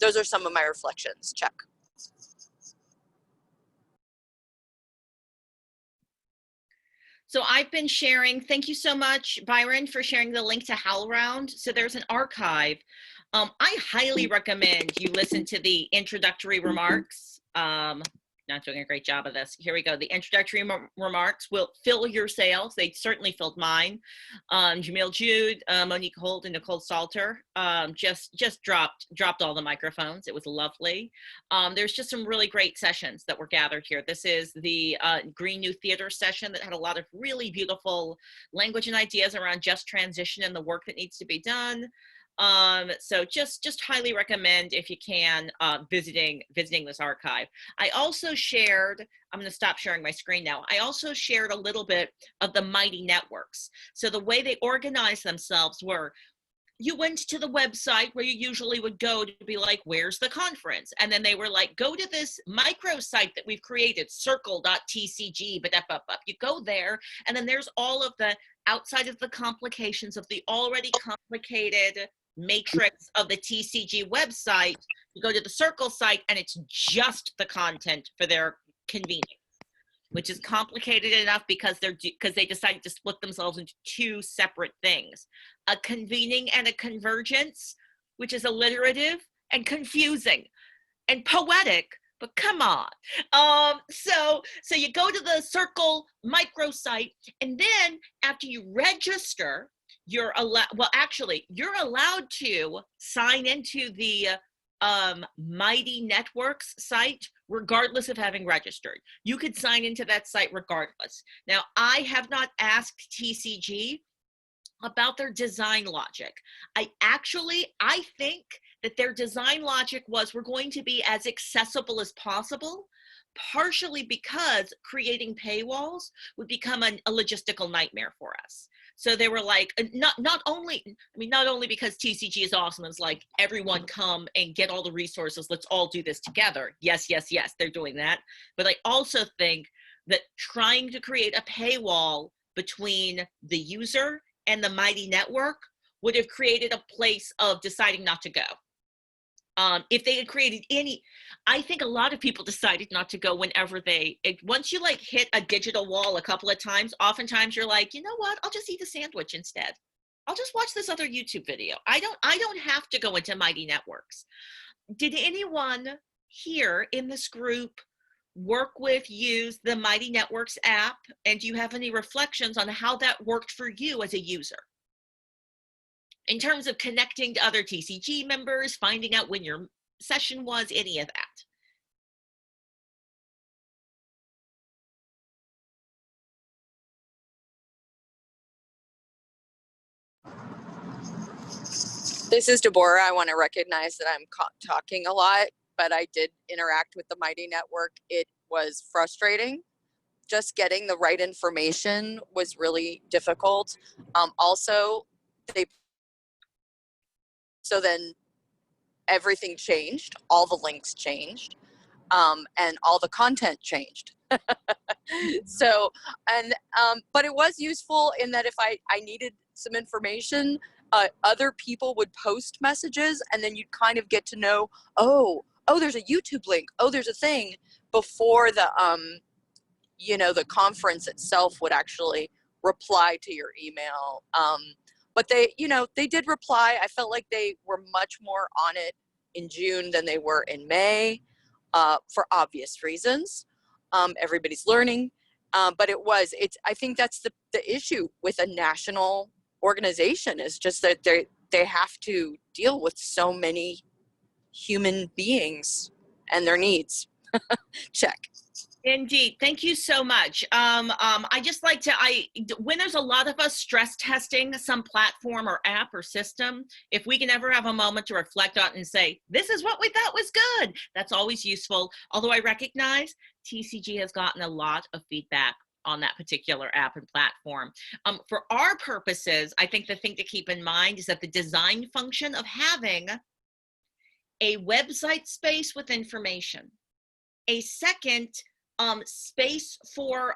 those are some of my reflections. Check. So I've been sharing, thank you so much, Byron, for sharing the link to HowlRound. So there's an archive. I highly recommend you listen to the introductory remarks. Not doing a great job of this. Here we go. The introductory remarks will fill your sails. They certainly filled mine. Jamil Jude, Monique Holt, and Nicole Salter just dropped all the microphones. It was lovely. There's just some really great sessions that were gathered here. This is the Green New Theater session that had a lot of really beautiful language and ideas around just transition and the work that needs to be done. So just highly recommend, if you can, visiting this archive. I also shared, I'm going to stop sharing my screen now. I also shared a little bit of the Mighty Networks. So the way they organized themselves were, you went to the website where you usually would go to be like, where's the conference? And then they were like, go to this microsite that we've created, circle.tcg, but you go there, and then there's all of the, outside of the complications of the already complicated matrix of the TCG website, you go to the Circle site, and it's just the content for their convenience, which is complicated enough because they decided to split themselves into two separate things: a convening and a convergence, which is alliterative and confusing and poetic, but come on. So you go to the Circle microsite, and then after you register, you're allowed to sign into the Mighty Networks site regardless of having registered. You could sign into that site regardless. Now, I have not asked TCG about their design logic. I think that their design logic was, we're going to be as accessible as possible, partially because creating paywalls would become a logistical nightmare for us. So they were like, not only because TCG is awesome, it's like, everyone come and get all the resources, let's all do this together. Yes, they're doing that. But I also think that trying to create a paywall between the user and the Mighty Network would have created a place of deciding not to go. If they had created I think a lot of people decided not to go whenever once you like hit a digital wall a couple of times, oftentimes you're like, you know what, I'll just eat a sandwich instead. I'll just watch this other YouTube video. I don't have to go into Mighty Networks. Did anyone here in this group use the Mighty Networks app? And do you have any reflections on how that worked for you as a user? In terms of connecting to other TCG members, finding out when your session was, any of that. This is Deborah. I want to recognize that I'm talking a lot, but I did interact with the Mighty Network. It was frustrating. Just getting the right information was really difficult. Also, so then everything changed, all the links changed, and all the content changed. So, but it was useful in that if I needed some information, other people would post messages, and then you'd kind of get to know, oh, there's a YouTube link, oh, there's a thing, before the, the conference itself would actually reply to your email. But they did reply. I felt like they were much more on it in June than they were in May, for obvious reasons. Everybody's learning, but I think that's the issue with a national organization, is just that they have to deal with so many human beings and their needs. Check. Indeed. Thank you so much. I just like to, when there's a lot of us stress testing some platform or app or system, if we can ever have a moment to reflect on it and say, this is what we thought was good, that's always useful. Although I recognize TCG has gotten a lot of feedback on that particular app and platform. For our purposes, I think the thing to keep in mind is that the design function of having a website space with information, a second space for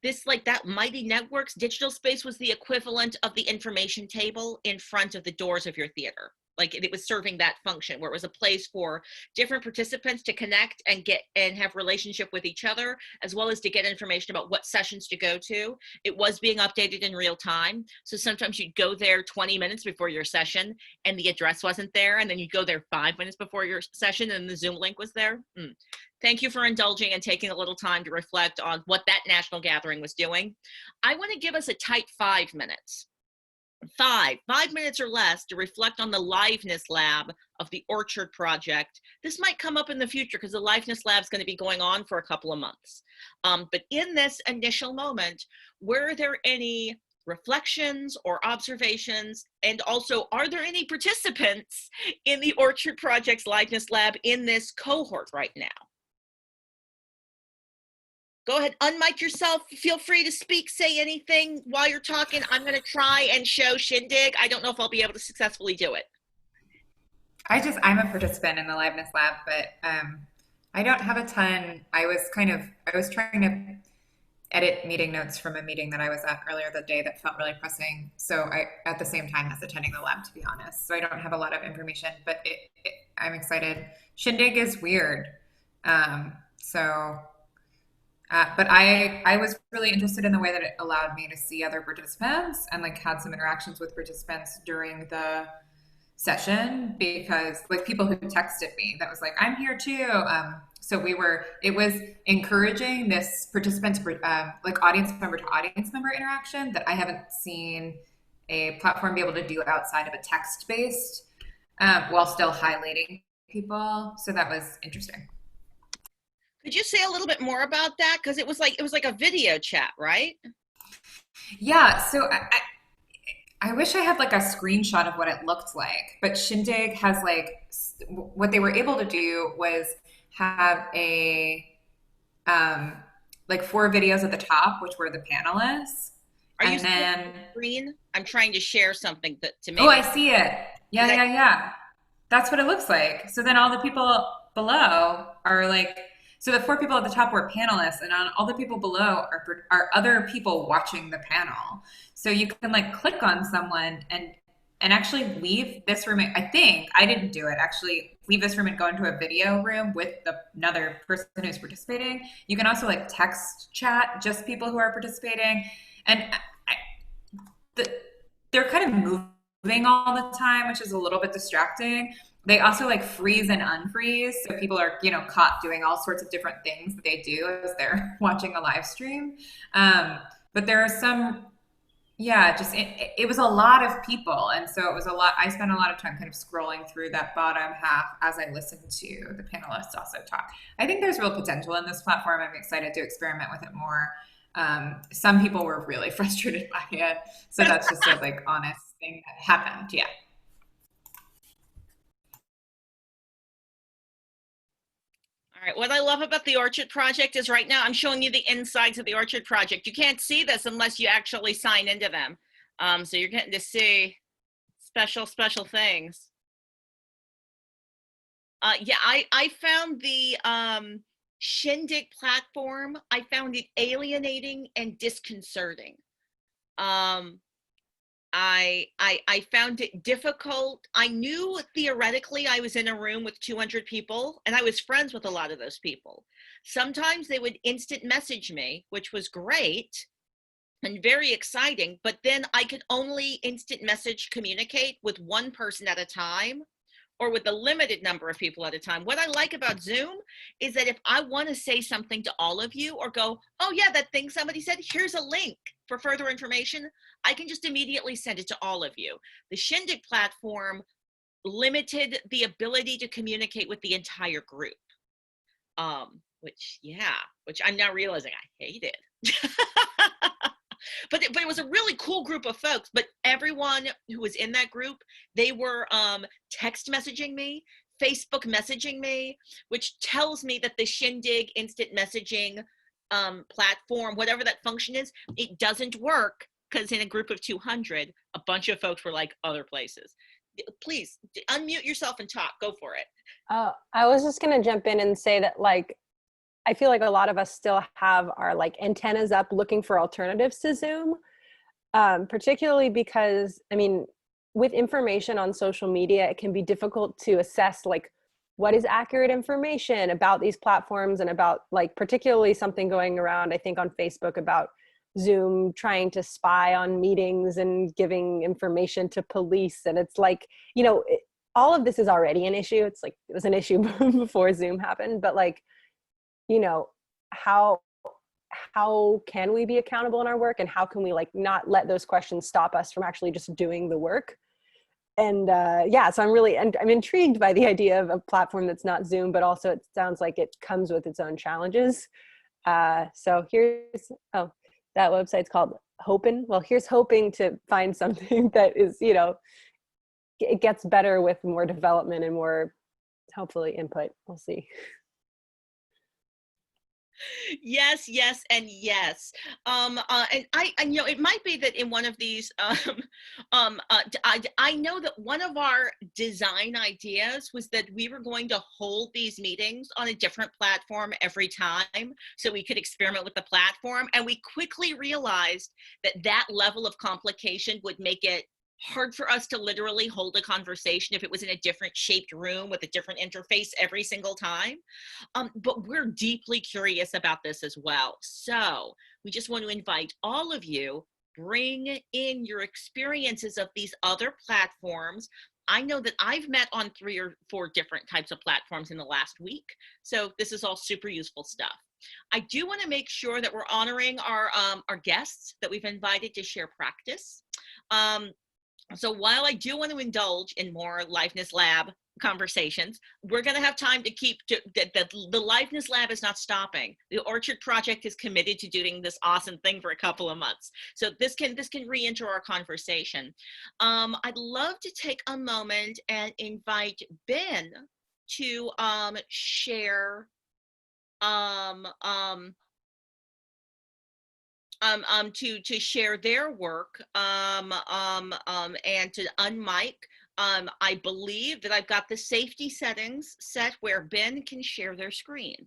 this, like that Mighty Networks digital space was the equivalent of the information table in front of the doors of your theater. Like it was serving that function where it was a place for different participants to connect and get and have relationship with each other, as well as to get information about what sessions to go to. It was being updated in real time. So sometimes you'd go there 20 minutes before your session and the address wasn't there. And then you'd go there 5 minutes before your session and the Zoom link was there. Thank you for indulging and taking a little time to reflect on what that national gathering was doing. I want to give us a tight 5 minutes. 5 minutes or less to reflect on the Liveness Lab of the Orchard Project. This might come up in the future because the Liveness Lab is going to be going on for a couple of months. But in this initial moment, were there any reflections or observations? And also, are there any participants in the Orchard Project's Liveness Lab in this cohort right now? Go ahead, unmic yourself. Feel free to speak, say anything while you're talking. I'm going to try and show Shindig. I don't know if I'll be able to successfully do it. I'm a participant in the Liveness Lab, but I don't have a ton. I was trying to edit meeting notes from a meeting that I was at earlier that day that felt really pressing. So at the same time as attending the lab, to be honest. So I don't have a lot of information, but I'm excited. Shindig is weird. But I was really interested in the way that it allowed me to see other participants and like had some interactions with participants during the session, because like people who texted me that was like, I'm here too. So it was encouraging this participants, like audience member to audience member interaction that I haven't seen a platform be able to do outside of a text-based, while still highlighting people. So that was interesting. Could you say a little bit more about that? Because it was like a video chat, right? Yeah. So I wish I had like a screenshot of what it looked like. But Shindig has like what they were able to do was have like 4 videos at the top, which were the panelists. Are you seeing the screen? I'm trying to share something to make. Oh, I see it. Yeah. That's what it looks like. So then all the people below are like. So the 4 people at the top were panelists, and on all the people below are other people watching the panel. So you can like click on someone and actually leave this room. I think I didn't do it. Actually, leave this room and go into a video room with another person who's participating. You can also like text chat just people who are participating, and they're kind of moving all the time, which is a little bit distracting. They also like freeze and unfreeze. So people are, caught doing all sorts of different things that they do as they're watching a live stream. But there are some, it was a lot of people. And so it was I spent a lot of time kind of scrolling through that bottom half as I listened to the panelists also talk. I think there's real potential in this platform. I'm excited to experiment with it more. Some people were really frustrated by it. So that's just a like honest thing that happened. Yeah. All right, what I love about the Orchard Project is right now I'm showing you the insides of the Orchard Project. You can't see this unless you actually sign into them. So you're getting to see special things. I found the Shindig platform, I found it alienating and disconcerting. I found it difficult. I knew theoretically I was in a room with 200 people and I was friends with a lot of those people. Sometimes they would instant message me, which was great and very exciting, but then I could only instant message communicate with one person at a time or with a limited number of people at a time. What I like about Zoom is that if I want to say something to all of you or go, oh yeah, that thing somebody said, here's a link for further information, I can just immediately send it to all of you. The Shindig platform limited the ability to communicate with the entire group, which I'm now realizing I hated. But it was a really cool group of folks, but everyone who was in that group, they were text messaging me, Facebook messaging me, which tells me that the Shindig instant messaging platform, whatever that function is, it doesn't work because in a group of 200, a bunch of folks were like other places. Please unmute yourself and talk. Go for it. I was just going to jump in and say that, like, I feel like a lot of us still have our like antennas up looking for alternatives to Zoom, particularly because, I mean, with information on social media, it can be difficult to assess like what is accurate information about these platforms, and about like particularly something going around, I think, on Facebook about Zoom trying to spy on meetings and giving information to police. And it's like, you know, all of this is already an issue. It's like, it was an issue before Zoom happened, but like, you know, how can we be accountable in our work, and how can we like not let those questions stop us from actually just doing the work? And yeah, so I'm intrigued by the idea of a platform that's not Zoom, but also it sounds like it comes with its own challenges. So here's, oh, that website's called Hopin. Well, here's hoping to find something that is, you know, it gets better with more development and more, hopefully, input. We'll see. Yes, yes, and yes. And I you know, it might be that in one of these, I know that one of our design ideas was that we were going to hold these meetings on a different platform every time, so we could experiment with the platform. And we quickly realized that that level of complication would make it hard for us to literally hold a conversation if it was in a different shaped room with a different interface every single time. But we're deeply curious about this as well. So we just want to invite all of you, bring in your experiences of these other platforms. I know that I've met on 3 or 4 different types of platforms in the last week. So this is all super useful stuff. I do want to make sure that we're honoring our guests that we've invited to share practice. So while I do want to indulge in more Liveness Lab conversations, we're going to have time to keep, the Liveness Lab is not stopping. The Orchard Project is committed to doing this awesome thing for a couple of months. So this can re-enter our conversation. I'd love to take a moment and invite Ben to share to share their work and to unmic. I believe that I've got the safety settings set where Ben can share their screen.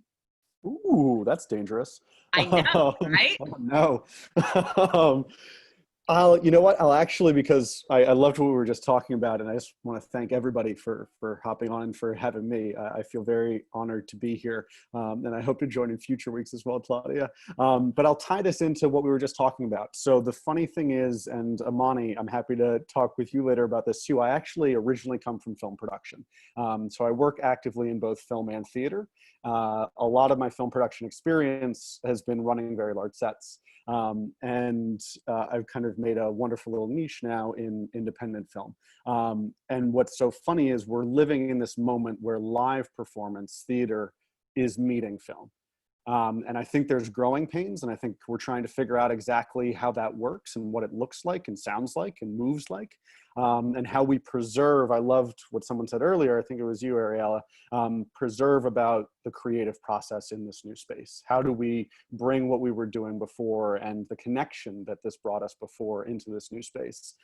Ooh, that's dangerous. I know, right? Oh, no. You know what? I'll actually, because I loved what we were just talking about, and I just want to thank everybody for hopping on and for having me. I feel very honored to be here, and I hope to join in future weeks as well, Claudia. But I'll tie this into what we were just talking about. So the funny thing is, and Amani, I'm happy to talk with you later about this too. I actually originally come from film production. So I work actively in both film and theater. A lot of my film production experience has been running very large sets. And I've kind of made a wonderful little niche now in independent film. And what's so funny is we're living in this moment where live performance theater is meeting film. And I think there's growing pains, and I think we're trying to figure out exactly how that works and what it looks like and sounds like and moves like, and how we preserve. I loved what someone said earlier, I think it was you, Ariella, preserve about the creative process in this new space. How do we bring what we were doing before and the connection that this brought us before into this new space?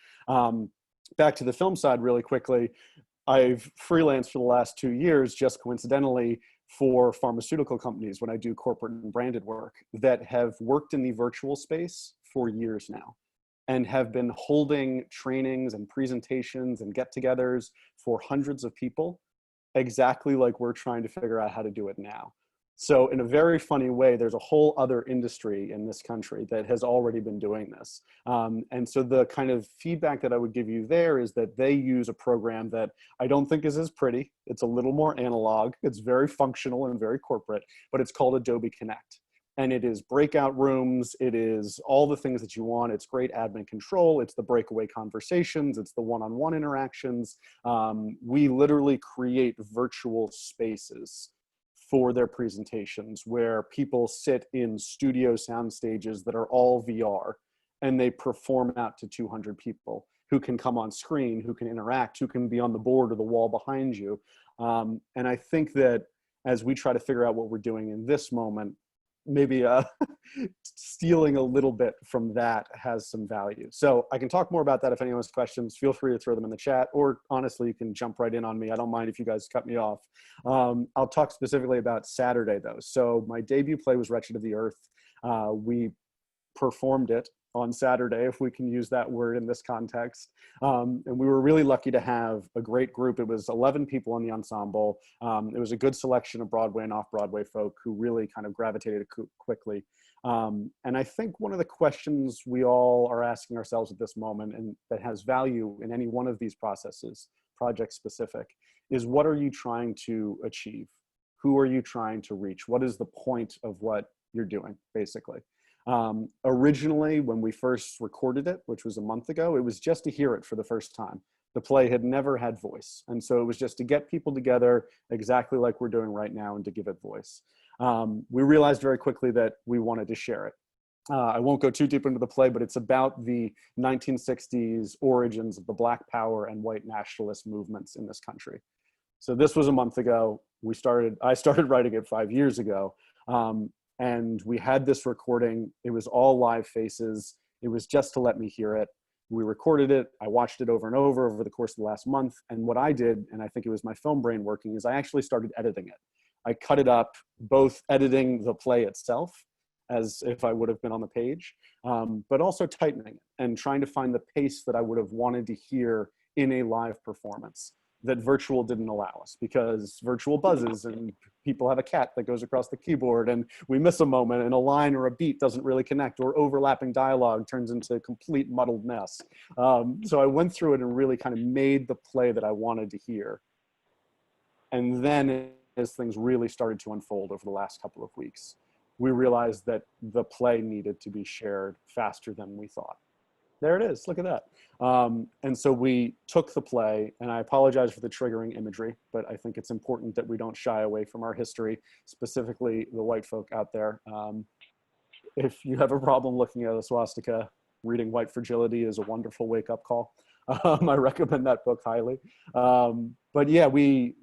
Back to the film side really quickly, I've freelanced for the last 2 years, just coincidentally, for pharmaceutical companies when I do corporate and branded work that have worked in the virtual space for years now and have been holding trainings and presentations and get-togethers for hundreds of people, exactly like we're trying to figure out how to do it now. So in a very funny way, there's a whole other industry in this country that has already been doing this. And so the kind of feedback that I would give you there is that they use a program that I don't think is as pretty. It's a little more analog. It's very functional and very corporate, but it's called Adobe Connect. And it is breakout rooms. It is all the things that you want. It's great admin control. It's the breakaway conversations. It's the one-on-one interactions. We literally create virtual spaces for their presentations where people sit in studio sound stages that are all VR, and they perform out to 200 people who can come on screen, who can interact, who can be on the board or the wall behind you. And I think that as we try to figure out what we're doing in this moment, maybe stealing a little bit from that has some value. So I can talk more about that if anyone has questions. Feel free to throw them in the chat, or honestly, you can jump right in on me. I don't mind if you guys cut me off. I'll talk specifically about Saturday though. So my debut play was Wretched of the Earth. We performed it on Saturday, if we can use that word in this context. And we were really lucky to have a great group. It was 11 people in the ensemble. It was a good selection of Broadway and off-Broadway folk who really kind of gravitated quickly. And I think one of the questions we all are asking ourselves at this moment, and that has value in any one of these processes, project specific, is what are you trying to achieve? Who are you trying to reach? What is the point of what you're doing, basically? Originally, when we first recorded it, which was a month ago, it was just to hear it for the first time. The play had never had voice. And so it was just to get people together exactly like we're doing right now and to give it voice. We realized very quickly that we wanted to share it. I won't go too deep into the play, but it's about the 1960s origins of the Black Power and white nationalist movements in this country. So this was a month ago. I started writing it 5 years ago. And we had this recording. It was all live faces. It was just to let me hear it. We recorded it. I watched it over and over the course of the last month. And what I did, and I think it was my film brain working, is I actually started editing it. I cut it up, both editing the play itself as if I would have been on the page, but also tightening it and trying to find the pace that I would have wanted to hear in a live performance that virtual didn't allow us, because virtual buzzes and people have a cat that goes across the keyboard and we miss a moment and a line or a beat doesn't really connect, or overlapping dialogue turns into a complete muddled mess. So I went through it and really kind of made the play that I wanted to hear. And then as things really started to unfold over the last couple of weeks, we realized that the play needed to be shared faster than we thought. There it is, look at that. And so we took the play, and I apologize for the triggering imagery, but I think it's important that we don't shy away from our history, specifically the white folk out there. If you have a problem looking at a swastika, reading White Fragility is a wonderful wake-up call. I recommend that book highly. But yeah, we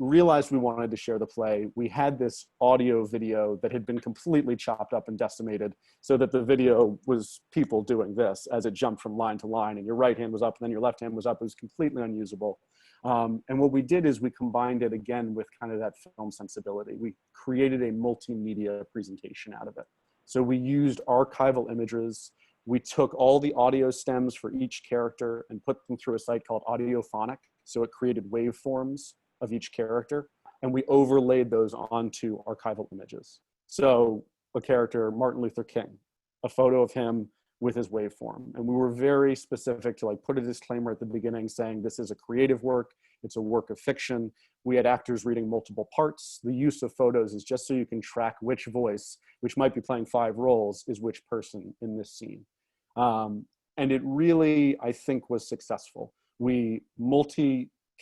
realized we wanted to share the play. We had this audio video that had been completely chopped up and decimated, so that the video was people doing this as it jumped from line to line, and your right hand was up and then your left hand was up. It was completely unusable. And what we did is we combined it again with kind of that film sensibility. We created a multimedia presentation out of it. So we used archival images. We took all the audio stems for each character and put them through a site called Audiophonic. So it created waveforms of each character, and we overlaid those onto archival images. So a character, Martin Luther King, a photo of him with his waveform. And we were very specific to put a disclaimer at the beginning saying this is a creative work, it's a work of fiction. We had actors reading multiple parts. The use of photos is just so you can track which voice, which might be playing 5 roles, is which person in this scene. And it really, I think, was successful. We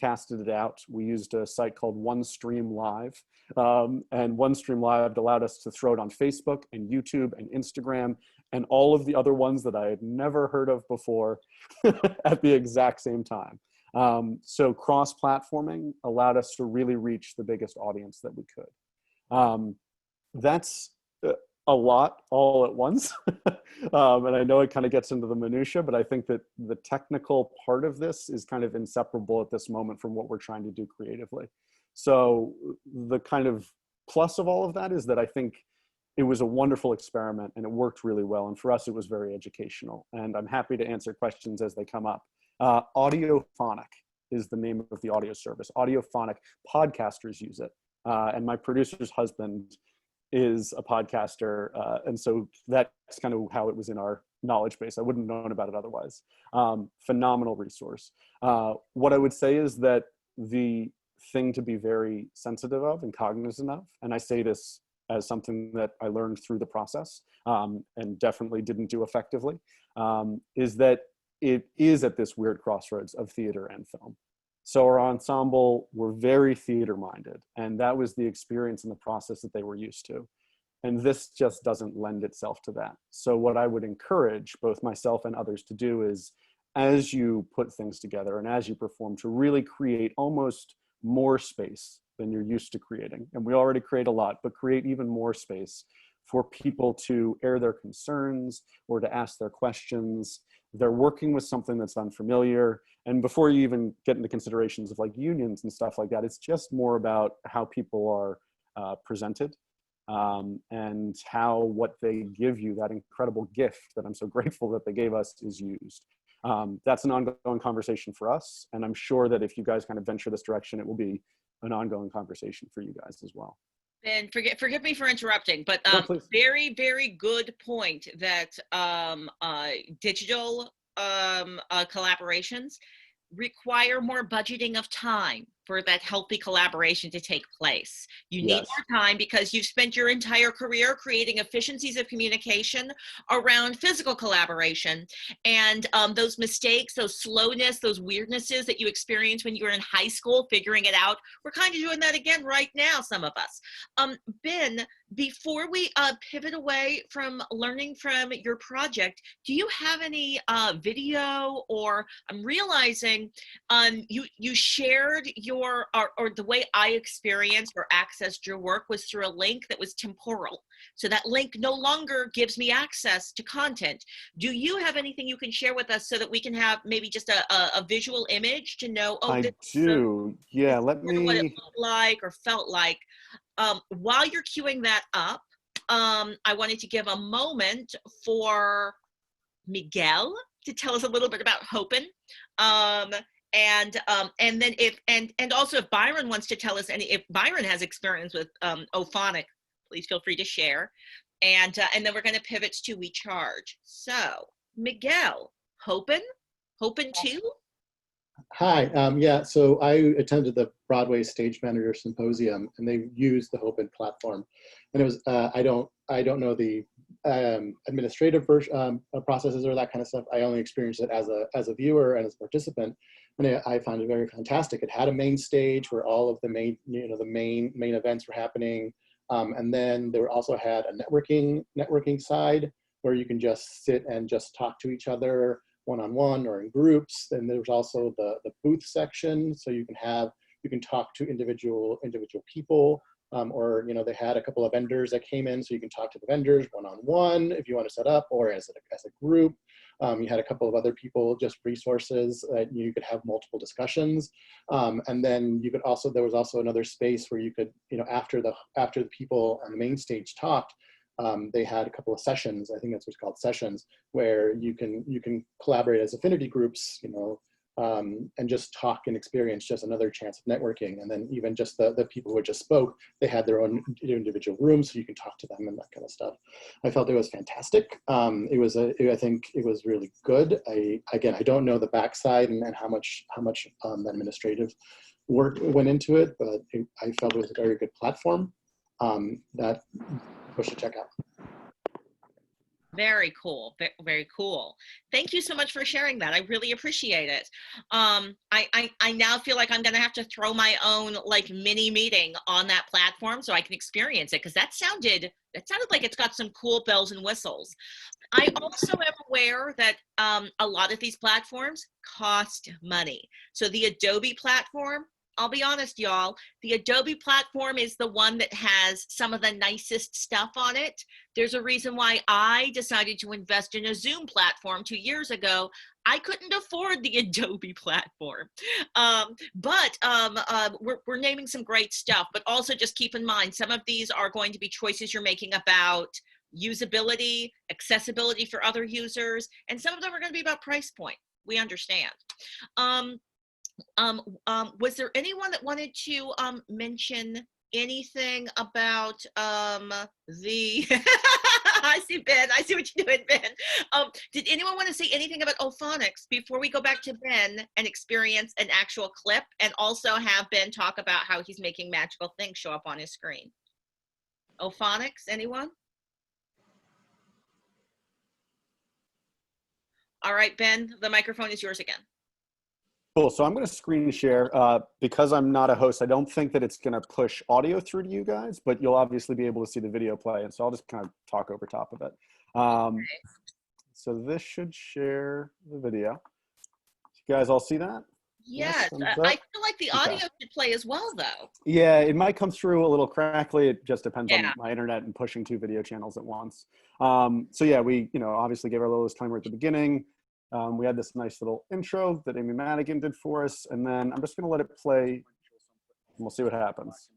casted it out. We used a site called OneStream Live, and OneStream Live allowed us to throw it on Facebook and YouTube and Instagram and all of the other ones that I had never heard of before at the exact same time. So cross-platforming allowed us to really reach the biggest audience that we could. That's a lot all at once. And I know it kind of gets into the minutia, but I think that the technical part of this is kind of inseparable at this moment from what we're trying to do creatively. So the kind of plus of all of that is that I think it was a wonderful experiment and it worked really well. And for us, it was very educational. And I'm happy to answer questions as they come up. Audiophonic is the name of the audio service. Audiophonic, podcasters use it. And my producer's husband is a podcaster. And so that's kind of how it was in our knowledge base. I wouldn't have known about it otherwise. Phenomenal resource. What I would say is that the thing to be very sensitive of and cognizant of, and I say this as something that I learned through the process and definitely didn't do effectively, is that it is at this weird crossroads of theater and film. So our ensemble were very theater minded, and that was the experience in the process that they were used to. And this just doesn't lend itself to that. So what I would encourage both myself and others to do is, as you put things together and as you perform, to really create almost more space than you're used to creating. And we already create a lot, but create even more space for people to air their concerns or to ask their questions. They're working with something that's unfamiliar. And before you even get into considerations of like unions and stuff like that, it's just more about how people are presented, and how what they give you, that incredible gift that I'm so grateful that they gave us, is used. That's an ongoing conversation for us. And I'm sure that if you guys kind of venture this direction, it will be an ongoing conversation for you guys as well. And forgive me for interrupting, but No, please. very, very good point that digital collaborations require more budgeting of time for that healthy collaboration to take place. You need Yes. more time because you've spent your entire career creating efficiencies of communication around physical collaboration. And those mistakes, those slowness, those weirdnesses that you experienced when you were in high school, figuring it out, we're kind of doing that again right now, some of us. Ben, before we pivot away from learning from your project, do you have any video, or I'm realizing you shared your, or the way I experienced or accessed your work was through a link that was temporal. So that link no longer gives me access to content. Do you have anything you can share with us so that we can have maybe just a visual image to know, oh, I this do. Yeah, let is what it me. looked like or felt like? While you're queuing that up, I wanted to give a moment for Miguel to tell us a little bit about Hopin. And then and also if Byron wants to tell us if Byron has experience with Ophonic, please feel free to share. And then we're going to pivot to We Charge. So Miguel, Hopin 2? Hi, yeah, so I attended the Broadway Stage Manager Symposium, and they used the Hopin platform. And it was, I don't know the administrative processes or that kind of stuff. I only experienced it as a viewer and as a participant, and I found it very fantastic. It had a main stage where all of the main, the main events were happening, and then there also had a networking side where you can just sit and just talk to each other one-on-one or in groups. Then there's also the booth section, so you can talk to individual people, or they had a couple of vendors that came in, so you can talk to the vendors one-on-one if you want to set up, or as a group. You had a couple of other people, just resources that you could have multiple discussions, and then you could also, there was also another space where you could, after the people on the main stage talked, they had a couple of sessions, I think that's what's called sessions, where you can collaborate as affinity groups, and just talk and experience just another chance of networking. And then even just the people who just spoke, they had their own individual rooms, so you can talk to them and that kind of stuff. I felt it was fantastic. I think it was really good. Again, I don't know the backside and how much administrative work went into it, but I felt it was a very good platform that people should check out. Very cool. Very cool. Thank you so much for sharing that. I really appreciate it. I now feel like I'm going to have to throw my own like mini meeting on that platform so I can experience it, because that sounded like it's got some cool bells and whistles. I also am aware that a lot of these platforms cost money. So the Adobe platform, I'll be honest, y'all, the Adobe platform is the one that has some of the nicest stuff on it. There's a reason why I decided to invest in a Zoom platform 2 years ago. I couldn't afford the Adobe platform. But we're naming some great stuff, but also just keep in mind, some of these are going to be choices you're making about usability, accessibility for other users, and some of them are going to be about price point. We understand. Was there anyone that wanted to mention anything about the I see Ben, I see what you're doing, Ben. Did anyone want to say anything about Ophonics before we go back to Ben and experience an actual clip, and also have Ben talk about how he's making magical things show up on his screen? Ophonics, anyone? All right, Ben, the microphone is yours again. Cool. So I'm going to screen share. Because I'm not a host, I don't think that it's going to push audio through to you guys, but you'll obviously be able to see the video play. And so I'll just kind of talk over top of it. So this should share the video. You guys all see that? Yes, thumbs I up. feel like the Okay. audio should play as well, though. Yeah, it might come through a little crackly. It just depends Yeah. on my internet and pushing 2 video channels at once. So yeah, we obviously gave our little disclaimer at the beginning. We had this nice little intro that Amy Madigan did for us, and then I'm just going to let it play, and we'll see what happens.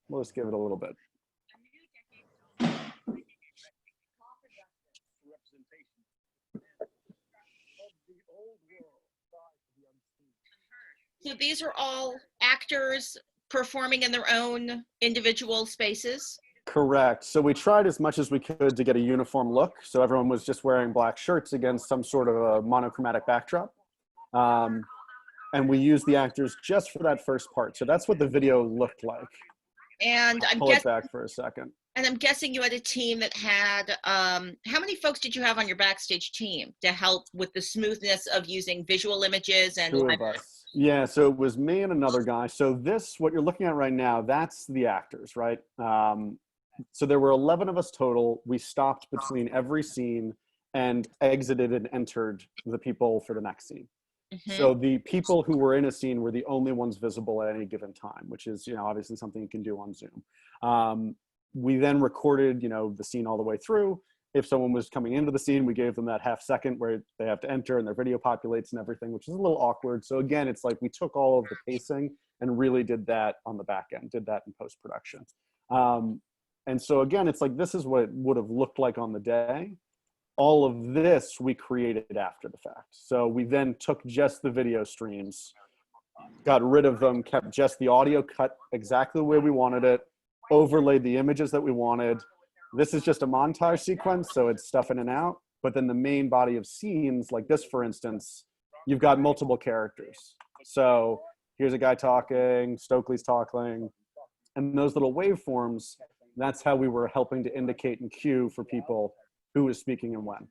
We'll just give it a little bit. So these are all actors performing in their own individual spaces? Correct. So we tried as much as we could to get a uniform look. So everyone was just wearing black shirts against some sort of a monochromatic backdrop. And we used the actors just for that first part. So that's what the video looked like. And Pull it back for a second. And I'm guessing you had a team that had, how many folks did you have on your backstage team to help with the smoothness of using visual images and 2 of us. Yeah, so it was me and another guy. So this, what you're looking at right now, that's the actors, right? So there were 11 of us total. We stopped between every scene and exited and entered the people for the next scene. So the people who were in a scene were the only ones visible at any given time, which is, obviously something you can do on Zoom. We then recorded, the scene all the way through. If someone was coming into the scene, we gave them that half second where they have to enter and their video populates and everything, which is a little awkward. So again, it's like we took all of the pacing and really did that on the back end, did that in post-production. And so again, it's like, this is what it would have looked like on the day. All of this we created after the fact. So we then took just the video streams, got rid of them, kept just the audio cut exactly the way we wanted it, overlaid the images that we wanted. This is just a montage sequence, so it's stuff in and out. But then the main body of scenes, like this, for instance, you've got multiple characters. So here's a guy talking, Stokely's talking, and those little waveforms, that's how we were helping to indicate and cue for people who was speaking and when.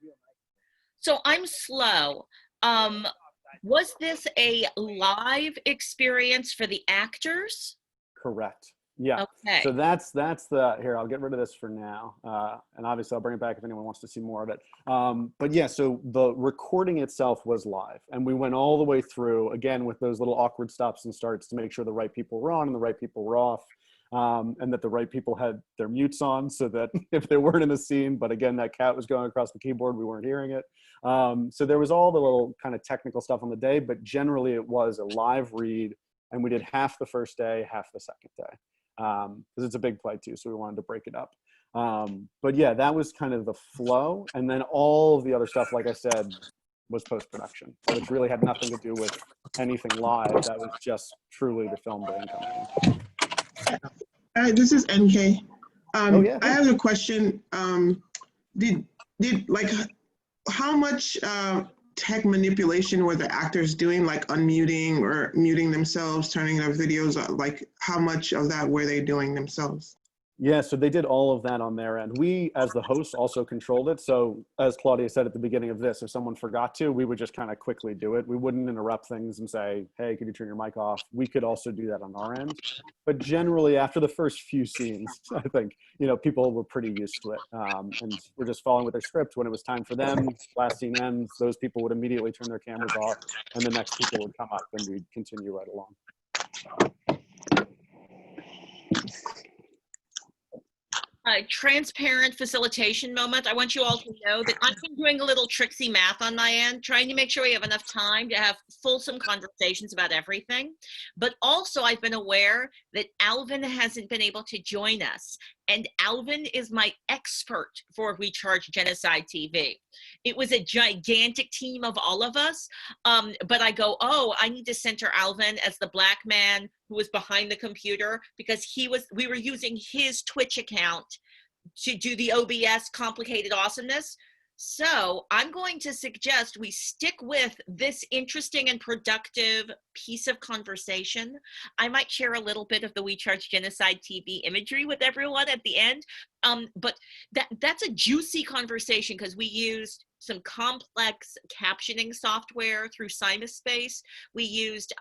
So I'm slow. Was this a live experience for the actors? Correct. Yeah. Okay. So that's the, here, I'll get rid of this for now. And obviously I'll bring it back if anyone wants to see more of it. But yeah, so the recording itself was live and we went all the way through again with those little awkward stops and starts to make sure the right people were on and the right people were off. And that the right people had their mutes on so that if they weren't in the scene, but again, that cat was going across the keyboard, we weren't hearing it. So there was all the little kind of technical stuff on the day, but generally it was a live read and we did half the first day, half the second day. Because it's a big play too, so we wanted to break it up. But yeah, that was kind of the flow. And then all of the other stuff, like I said, was post-production, which really had nothing to do with anything live. That was just truly the film being coming in. This is NK. Yeah. I have a question. Did like how much tech manipulation were the actors doing, like unmuting or muting themselves, turning their videos on? Like how much of that were they doing themselves? Yeah, so they did all of that on their end. We, as the host, also controlled it. So as Claudia said at the beginning of this, if someone forgot to, we would just kind of quickly do it. We wouldn't interrupt things and say, hey, could you turn your mic off? We could also do that on our end. But generally, after the first few scenes, I think, people were pretty used to it. And we're just following with their script. When it was time for them, last scene ends, those people would immediately turn their cameras off, and the next people would come up, and we'd continue right along. Transparent facilitation moment. I want you all to know that I've been doing a little tricksy math on my end, trying to make sure we have enough time to have fulsome conversations about everything. But also I've been aware that Alvin hasn't been able to join us. And Alvin is my expert for We Charge Genocide TV. It was a gigantic team of all of us. But I go, oh, I need to center Alvin as the Black man who was behind the computer, because we were using his Twitch account to do the OBS complicated awesomeness. So I'm going to suggest we stick with this interesting and productive piece of conversation. I might share a little bit of the We Charge Genocide TV imagery with everyone at the end. But that's a juicy conversation because we used some complex captioning software through CymaSpace. We used,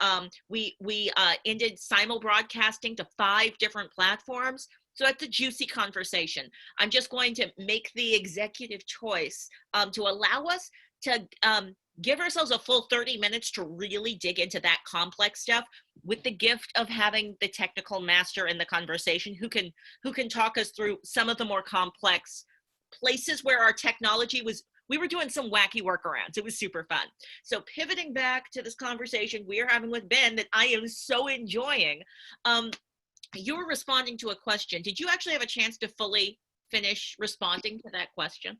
we ended simul broadcasting to 5 different platforms. So that's a juicy conversation. I'm just going to make the executive choice to allow us to give ourselves a full 30 minutes to really dig into that complex stuff, with the gift of having the technical master in the conversation who can talk us through some of the more complex places where our technology was, we were doing some wacky workarounds. It was super fun. So pivoting back to this conversation we are having with Ben that I am so enjoying, you were responding to a question. Did you actually have a chance to fully finish responding to that question?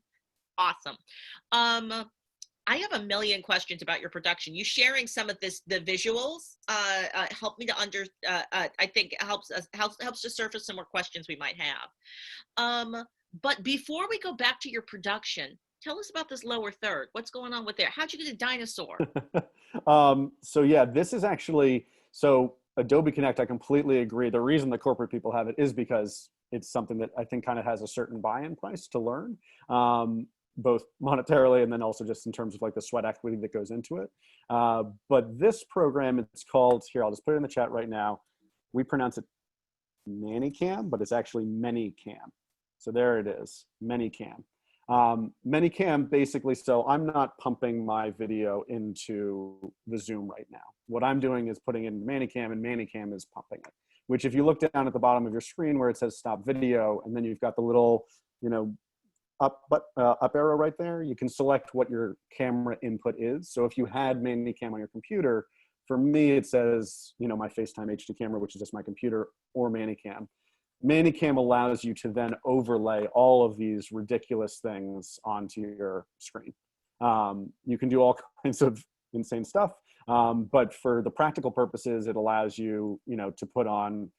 Awesome. I have a million questions about your production. You sharing some of this, the visuals, help me to I think helps to surface some more questions we might have. But before we go back to your production, tell us about this lower third. What's going on with there? How'd you get a dinosaur? So yeah, this is actually, so Adobe Connect, I completely agree. The reason the corporate people have it is because it's something that I think kind of has a certain buy-in price to learn, both monetarily and then also just in terms of like the sweat equity that goes into it. But this program, it's called, here, I'll just put it in the chat right now. We pronounce it Manicam, but it's actually Manycam. So there it is, Manycam. Manycam basically, so I'm not pumping my video into the Zoom right now. What I'm doing is putting in Manycam, and Manycam is pumping it, which if you look down at the bottom of your screen where it says stop video, and then you've got the little, you know, up arrow right there, you can select what your camera input is. So if you had Manycam on your computer, for me, it says, you know, my FaceTime HD camera, which is just my computer, or Manycam. Manycam allows you to then overlay all of these ridiculous things onto your screen. You can do all kinds of insane stuff, but for the practical purposes, it allows you, you know, to put on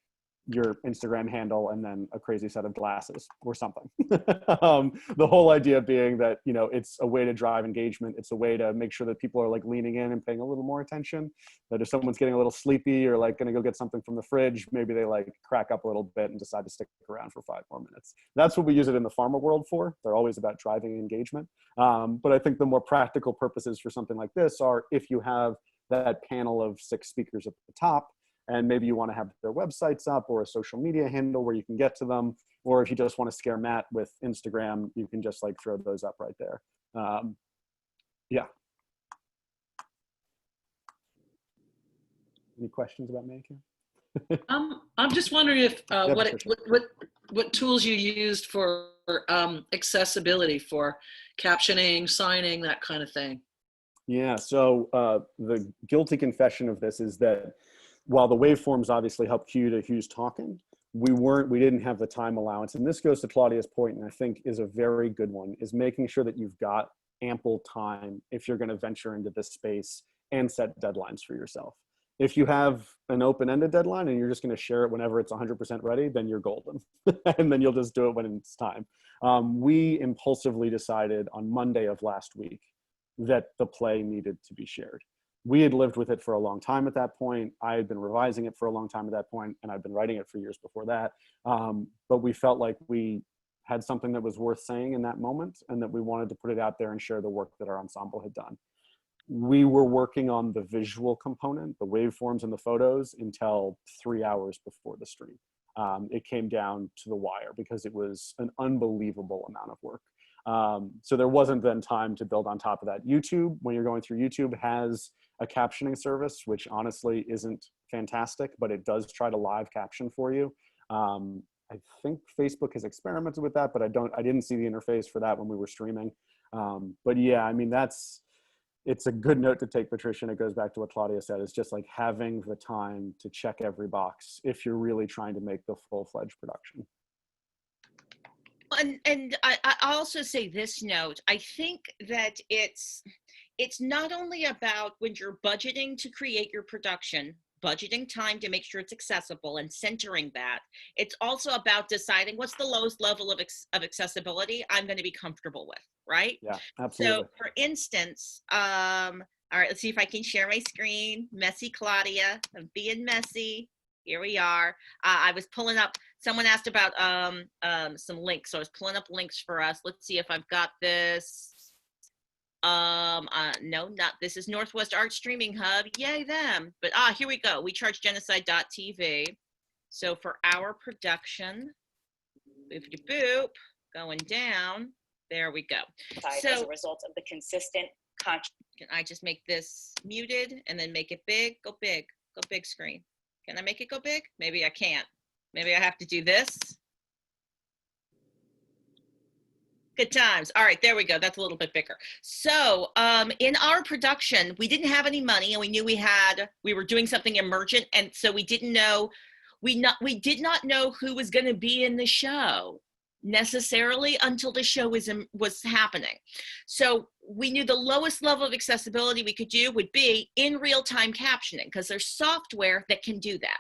your Instagram handle and then a crazy set of glasses or something. The whole idea being that, you know, it's a way to drive engagement. It's a way to make sure that people are like leaning in and paying a little more attention, that if someone's getting a little sleepy or like going to go get something from the fridge, maybe they like crack up a little bit and decide to stick around for 5 more minutes. That's what we use it in the pharma world for. They're always about driving engagement. But I think the more practical purposes for something like this are if you have that panel of 6 speakers at the top, and maybe you want to have their websites up or a social media handle where you can get to them. Or if you just want to scare Matt with Instagram, you can just like throw those up right there. Yeah. Any questions about Manicam? I'm just wondering if what tools you used for accessibility, for captioning, signing, that kind of thing. Yeah, so the guilty confession of this is that while the waveforms obviously help cue to who's talking, we didn't have the time allowance. And this goes to Claudia's point, and I think is a very good one, is making sure that you've got ample time if you're going to venture into this space and set deadlines for yourself. If you have an open-ended deadline and you're just going to share it whenever it's 100% ready, then you're golden. And then you'll just do it when it's time. We impulsively decided on Monday of last week that the play needed to be shared. We had lived with it for a long time at that point. I had been revising it for a long time at that point, and I'd been writing it for years before that. But we felt like we had something that was worth saying in that moment, and that we wanted to put it out there and share the work that our ensemble had done. We were working on the visual component, the waveforms and the photos, until 3 hours before the stream. It came down to the wire because it was an unbelievable amount of work. So there wasn't then time to build on top of that. YouTube, when you're going through YouTube, has a captioning service, which honestly isn't fantastic, but it does try to live caption for you. I think Facebook has experimented with that, but I didn't see the interface for that when we were streaming. But yeah, I mean, it's a good note to take, Patricia, and it goes back to what Claudia said. It's just like having the time to check every box if you're really trying to make the full-fledged production. And I also say this note, I think that it's not only about when you're budgeting to create your production, budgeting time to make sure it's accessible and centering that. It's also about deciding what's the lowest level of accessibility I'm going to be comfortable with, right? Yeah, absolutely. So for instance, all right, let's see if I can share my screen. Messy Claudia, I'm being messy. Here we are. I was pulling up, someone asked about some links. So I was pulling up links for us. Let's see if I've got this. No, not, this is Northwest Art Streaming Hub. Yay them. But here we go. We charge genocide.tv. So for our production, boop, going down, there we go. So as a result of the consistent Can I just make this muted and then make it big? Go big. Go big screen. Can I make it go big? Maybe I can't. Maybe I have to do this. Good times. All right, there we go. That's a little bit bigger. So in our production, we didn't have any money, and we knew we were doing something emergent, and so we didn't know, we did not know who was going to be in the show necessarily until the show was happening. So we knew the lowest level of accessibility we could do would be in real-time captioning, because there's software that can do that.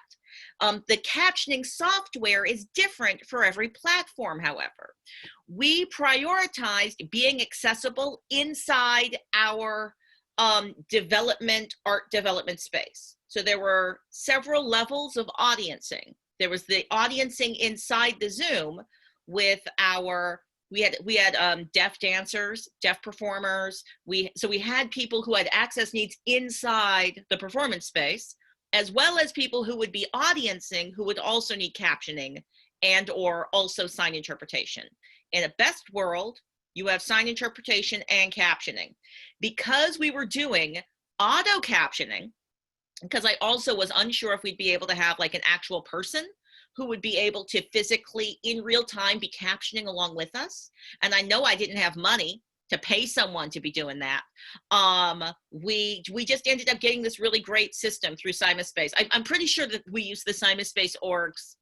The captioning software is different for every platform, however. We prioritized being accessible inside our art development space. So there were several levels of audiencing. There was the audiencing inside the Zoom with we had deaf dancers, deaf performers. So we had people who had access needs inside the performance space, as well as people who would be audiencing who would also need captioning and or also sign interpretation. In a best world, you have sign interpretation and captioning. Because we were doing auto captioning, because I also was unsure if we'd be able to have like an actual person who would be able to physically in real time be captioning along with us. And I know I didn't have money to pay someone to be doing that. We just ended up getting this really great system through SimaSpace. I'm pretty sure that we used the SimaSpace org's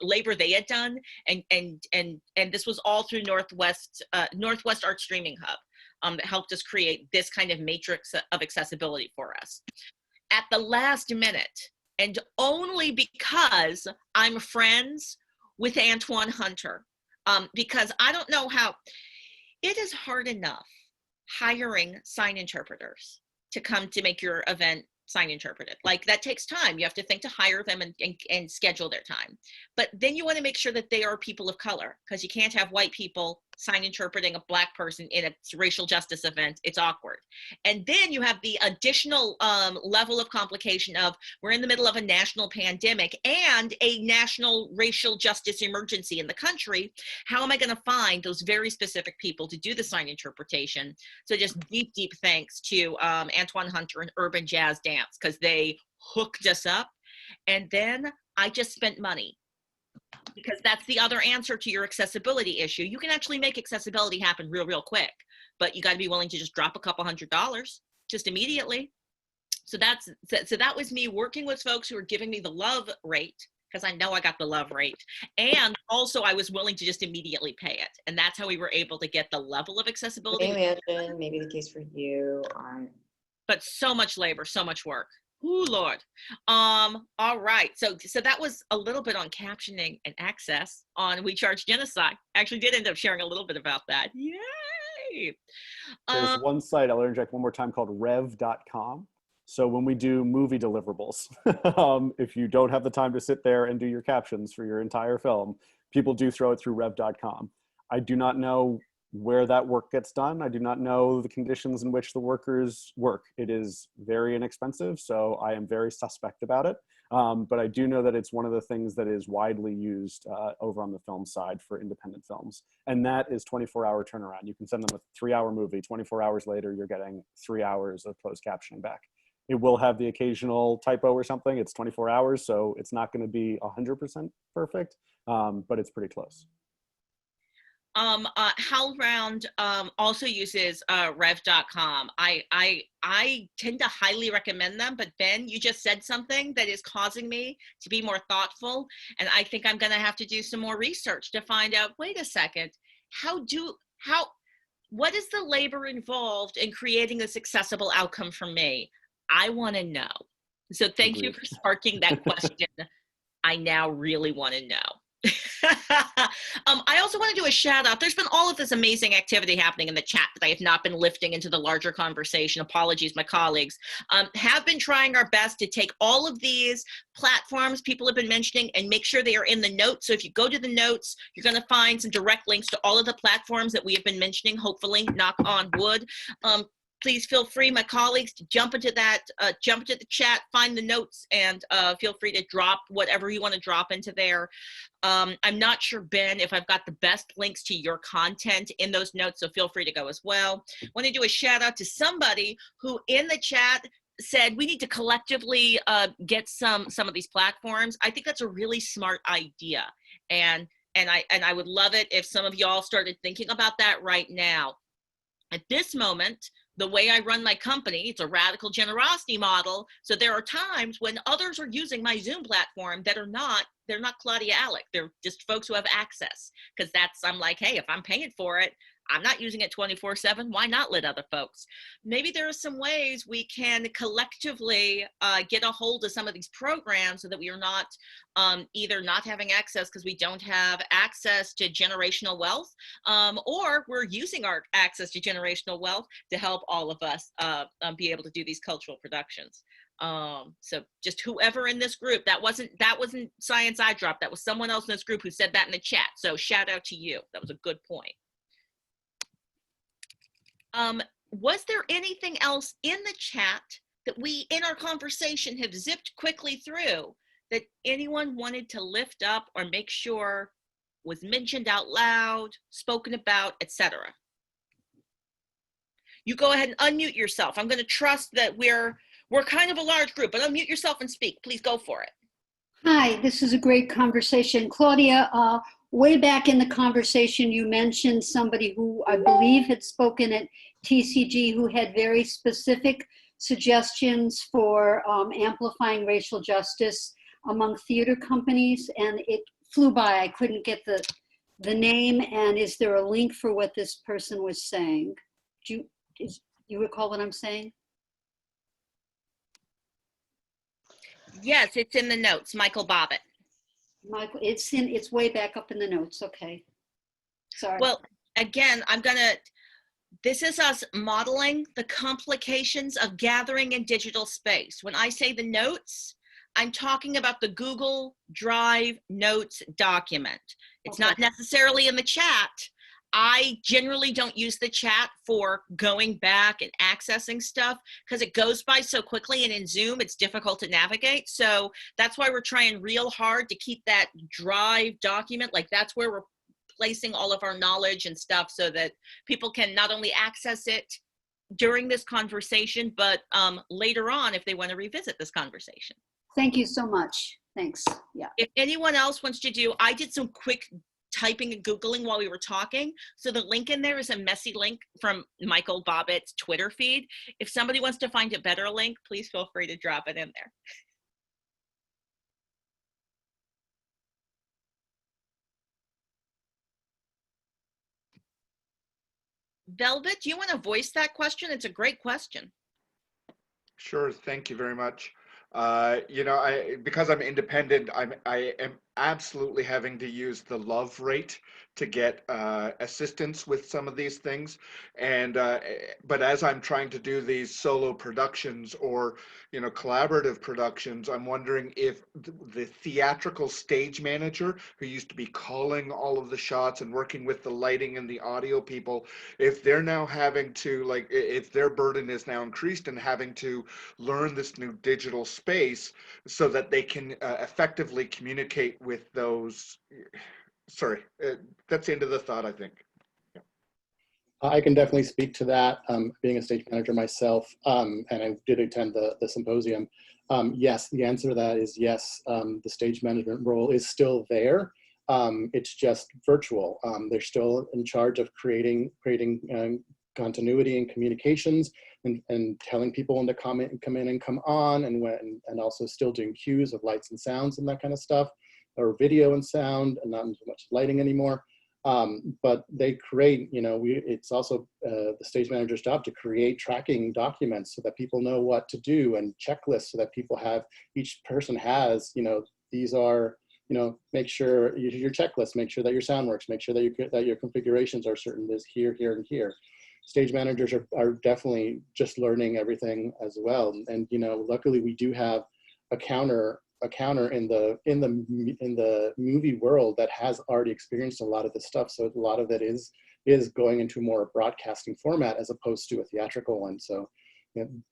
labor they had done, and this was all through Northwest Art Streaming Hub that helped us create this kind of matrix of accessibility for us. At the last minute, and only because I'm friends with Antoine Hunter, because I don't know how, it is hard enough hiring sign interpreters to come to make your event sign interpreted. Like, that takes time. You have to think to hire them and schedule their time. But then you want to make sure that they are people of color, because you can't have white people sign interpreting a black person in a racial justice event. It's awkward. And then you have the additional level of complication of, we're in the middle of a national pandemic and a national racial justice emergency in the country. How am I going to find those very specific people to do the sign interpretation? So just deep, deep thanks to Antoine Hunter and Urban Jazz Dance, because they hooked us up. And then I just spent money, because that's the other answer to your accessibility issue. You can actually make accessibility happen real quick, but you got to be willing to just drop a couple $100 just immediately. So that was me working with folks who were giving me the love rate, because I know I got the love rate, and also I was willing to just immediately pay it, and that's how we were able to get the level of accessibility. I imagine maybe the case for you on. But so much labor, so much work. Ooh, Lord. All right. So that was a little bit on captioning and access on We Charge Genocide. I actually did end up sharing a little bit about that. Yay. There's one site, I'll interject one more time, called rev.com. So when we do movie deliverables, if you don't have the time to sit there and do your captions for your entire film, people do throw it through rev.com. I do not know where that work gets done. I do not know the conditions in which the workers work. It is very inexpensive, so I am very suspect about it. But I do know that it's one of the things that is widely used over on the film side for independent films. And that is 24-hour turnaround. You can send them a 3-hour movie. 24 hours later, you're getting 3 hours of closed captioning back. It will have the occasional typo or something. It's 24 hours, so it's not going to be 100% perfect, but it's pretty close. HowlRound also uses rev.com. I tend to highly recommend them, but Ben, you just said something that is causing me to be more thoughtful, and I think I'm going to have to do some more research to find out, wait a second, what is the labor involved in creating this accessible outcome for me? I want to know. So thank you for sparking that question. I now really want to know. I also want to do a shout out. There's been all of this amazing activity happening in the chat that I have not been lifting into the larger conversation. Apologies, my colleagues. Have been trying our best to take all of these platforms people have been mentioning and make sure they are in the notes. So if you go to the notes, you're going to find some direct links to all of the platforms that we have been mentioning, hopefully, knock on wood. please feel free, my colleagues, to jump into the chat, find the notes, and feel free to drop whatever you want to drop into there. I'm not sure, Ben, if I've got the best links to your content in those notes, so feel free to go as well. I want to do a shout out to somebody who in the chat said we need to collectively get some of these platforms. I think that's a really smart idea, and I would love it if some of y'all started thinking about that right now. At this moment, the way I run my company, it's a radical generosity model. So there are times when others are using my Zoom platform that are not, they're not Claudia Alick. They're just folks who have access. Because I'm like, hey, if I'm paying for it, I'm not using it 24/7. Why not let other folks? Maybe there are some ways we can collectively get a hold of some of these programs so that we are not either not having access because we don't have access to generational wealth, or we're using our access to generational wealth to help all of us be able to do these cultural productions. So just whoever in this group, that wasn't science I dropped, that was someone else in this group who said that in the chat. So shout out to you. That was a good point. Was there anything else in the chat that we in our conversation have zipped quickly through that anyone wanted to lift up or make sure was mentioned out loud, spoken about, etc.? You go ahead and unmute yourself. I'm going to trust that we're kind of a large group, but unmute yourself and speak. Please go for it. Hi, this is a great conversation. Claudia, way back in the conversation, you mentioned somebody who I believe had spoken at TCG who had very specific suggestions for amplifying racial justice among theater companies, and it flew by. I couldn't get the name, and is there a link for what this person was saying? Do you recall what I'm saying? Yes, it's in the notes, Michael Bobbitt. Michael, it's way back up in the notes. Okay, sorry. Well, again, this is us modeling the complications of gathering in digital space. When I say the notes, I'm talking about the Google Drive notes document. It's not necessarily in the chat. I generally don't use the chat for going back and accessing stuff because it goes by so quickly, and in Zoom, it's difficult to navigate. So that's why we're trying real hard to keep that Drive document, like that's where we're placing all of our knowledge and stuff so that people can not only access it during this conversation, but later on if they want to revisit this conversation. Thank you so much. Thanks. Yeah. If anyone else wants to do, I did some quick typing and Googling while we were talking. So the link in there is a messy link from Michael Bobbitt's Twitter feed. If somebody wants to find a better link, please feel free to drop it in there. Velvet, do you want to voice that question? It's a great question. Sure, thank you very much. Because I'm independent, I am absolutely having to use the love rate to get assistance with some of these things, and but as I'm trying to do these solo productions or collaborative productions, I'm wondering if the theatrical stage manager who used to be calling all of the shots and working with the lighting and the audio people, if they're now having to, if their burden is now increased and having to learn this new digital space so that they can effectively communicate with those. Sorry, that's the end of the thought, I think. Yeah. I can definitely speak to that, being a stage manager myself, and I did attend the symposium. Yes, the answer to that is yes, the stage management role is still there. It's just virtual. They're still in charge of creating continuity and communications and telling people when to come in and come on, and also still doing cues of lights and sounds and that kind of stuff, or video and sound, and not so much lighting anymore. But they create, it's also the stage manager's job to create tracking documents so that people know what to do, and checklists so that each person has, these are, make sure your checklist, make sure that your sound works, make sure that your configurations are certain, there's here, here, and here. Stage managers are definitely just learning everything as well. And luckily we do have a counter in the movie world that has already experienced a lot of this stuff. So a lot of it is is going into more broadcasting format as opposed to a theatrical one. So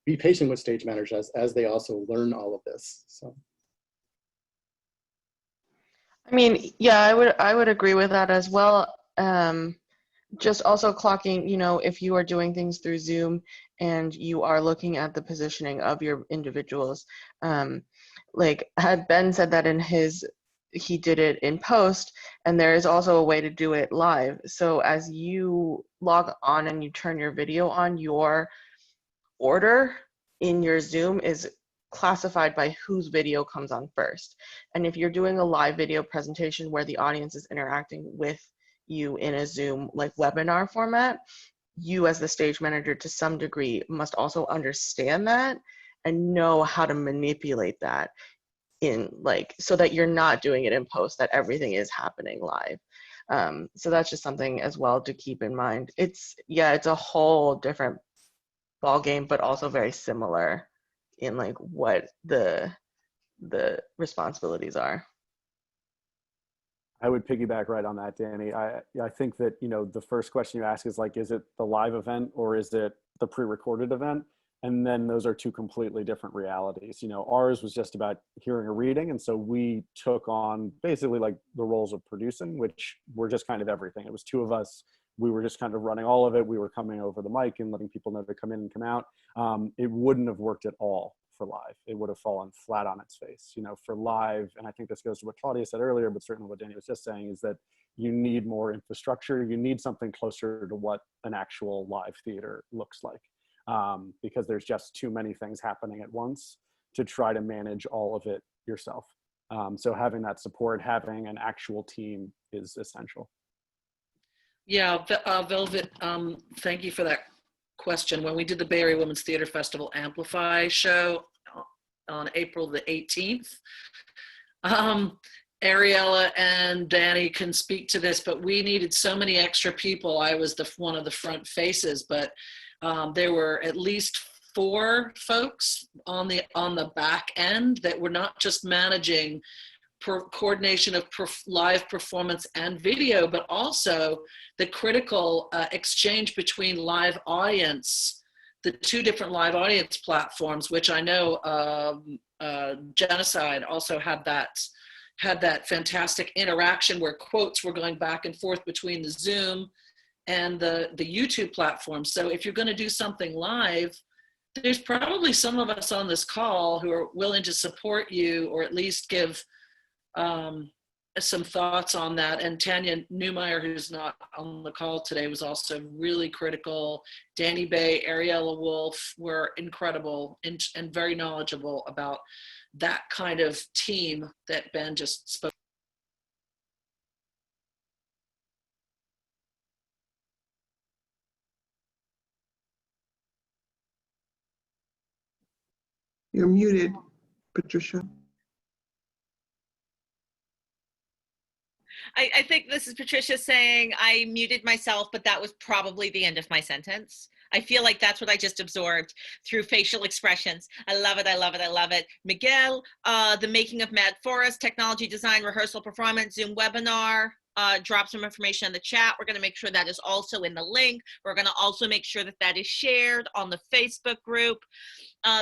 be patient with stage managers as they also learn all of this. So. I mean, yeah, I would agree with that as well. Just also clocking, you know, if you are doing things through Zoom and you are looking at the positioning of your individuals, like had Ben said that he did it in post, and there is also a way to do it live. So as you log on and you turn your video on, your order in your Zoom is classified by whose video comes on first. And if you're doing a live video presentation where the audience is interacting with you in a Zoom like webinar format, you as the stage manager to some degree must also understand that and know how to manipulate that in like so that you're not doing it in post, that everything is happening live. So that's just something as well to keep in mind. It's a whole different ball game, but also very similar in like what the responsibilities are. I would piggyback right on that, Danny. I think that, you know, the first question you ask is like, is it the live event or is it the pre-recorded event? And then those are two completely different realities. You know, ours was just about hearing a reading. And so we took on basically like the roles of producing, which were just kind of everything. It was two of us. We were just kind of running all of it. We were coming over the mic and letting people know to come in and come out. It wouldn't have worked at all for live. It would have fallen flat on its face, you know, for live. And I think this goes to what Claudia said earlier, but certainly what Danny was just saying is that you need more infrastructure. You need something closer to what an actual live theater looks like, because there's just too many things happening at once to try to manage all of it yourself. So having that support, having an actual team is essential. Yeah, Velvet, thank you for that question. When we did the Bay Area Women's Theater Festival Amplify show on April the 18th, Ariella and Danny can speak to this, but we needed so many extra people. I was one of the front faces, but there were at least 4 folks on the back end that were not just managing coordination of live performance and video, but also the critical exchange between live audience, the 2 different live audience platforms, which I know Genocide also had that fantastic interaction where quotes were going back and forth between the Zoom and the YouTube platform. So if you're going to do something live, there's probably some of us on this call who are willing to support you or at least give some thoughts on that. And Tanya Newmeyer, who's not on the call today, was also really critical. Danny Bay, Ariella Wolf were incredible and very knowledgeable about that kind of team that Ben just spoke. You're muted, Patricia. I think this is Patricia saying I muted myself, but that was probably the end of my sentence. I feel like that's what I just absorbed through facial expressions. I love it, I love it, I love it. Miguel, the making of Mad Forest, technology design, rehearsal, performance, Zoom webinar. Drop some information in the chat. We're going to make sure that is also in the link. We're going to also make sure that that is shared on the Facebook group.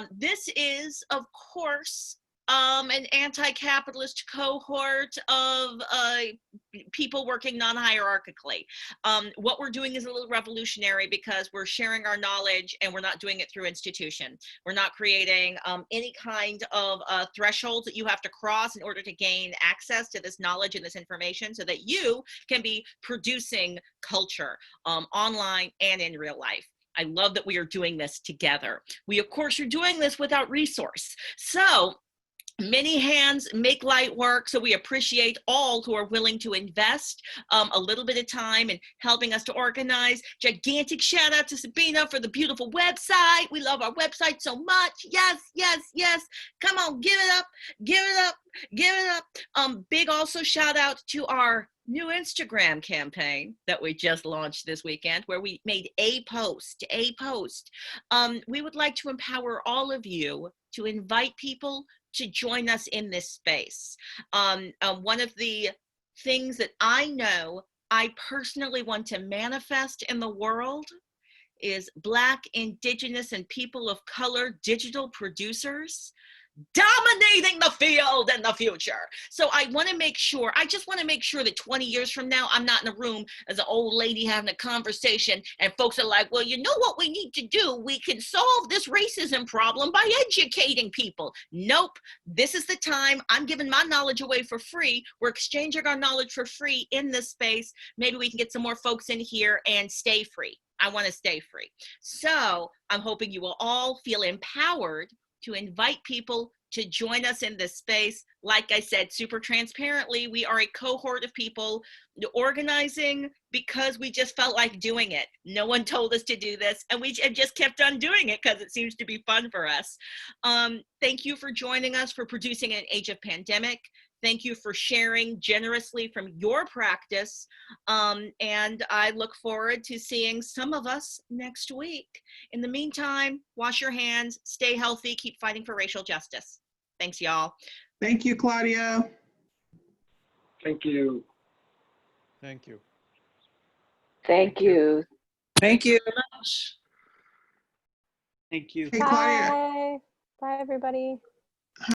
This is, of course, an anti-capitalist cohort of people working non-hierarchically. What we're doing is a little revolutionary because we're sharing our knowledge and we're not doing it through institution. We're not creating any kind of thresholds that you have to cross in order to gain access to this knowledge and this information so that you can be producing culture online and in real life. I love that we are doing this together. We, of course, are doing this without resource. So many hands make light work, so we appreciate all who are willing to invest a little bit of time in helping us to organize. Gigantic shout out to Sabina for the beautiful website. We love our website so much. Yes, yes, yes. Come on, give it up, give it up, give it up. Big also shout out to our new Instagram campaign that we just launched this weekend, where we made a post. We would like to empower all of you to invite people to join us in this space. One of the things that I know I personally want to manifest in the world is Black, Indigenous, and people of color digital producers dominating the field in the future. So I want to make sure, I just want to make sure that 20 years from now, I'm not in a room as an old lady having a conversation and folks are like, well, you know what we need to do? We can solve this racism problem by educating people. Nope, this is the time. I'm giving my knowledge away for free. We're exchanging our knowledge for free in this space. Maybe we can get some more folks in here and stay free. I want to stay free. So I'm hoping you will all feel empowered to invite people to join us in this space. Like I said, super transparently, we are a cohort of people organizing because we just felt like doing it. No one told us to do this, and we just kept on doing it because it seems to be fun for us. Thank you for joining us for producing an age of pandemic. Thank you for sharing generously from your practice. And I look forward to seeing some of us next week. In the meantime, wash your hands, stay healthy, keep fighting for racial justice. Thanks, y'all. Thank you, Claudia. Thank you. Thank you. Thank you. Thank you. Much. Thank you. Hey, Claudia. Bye. Bye, everybody.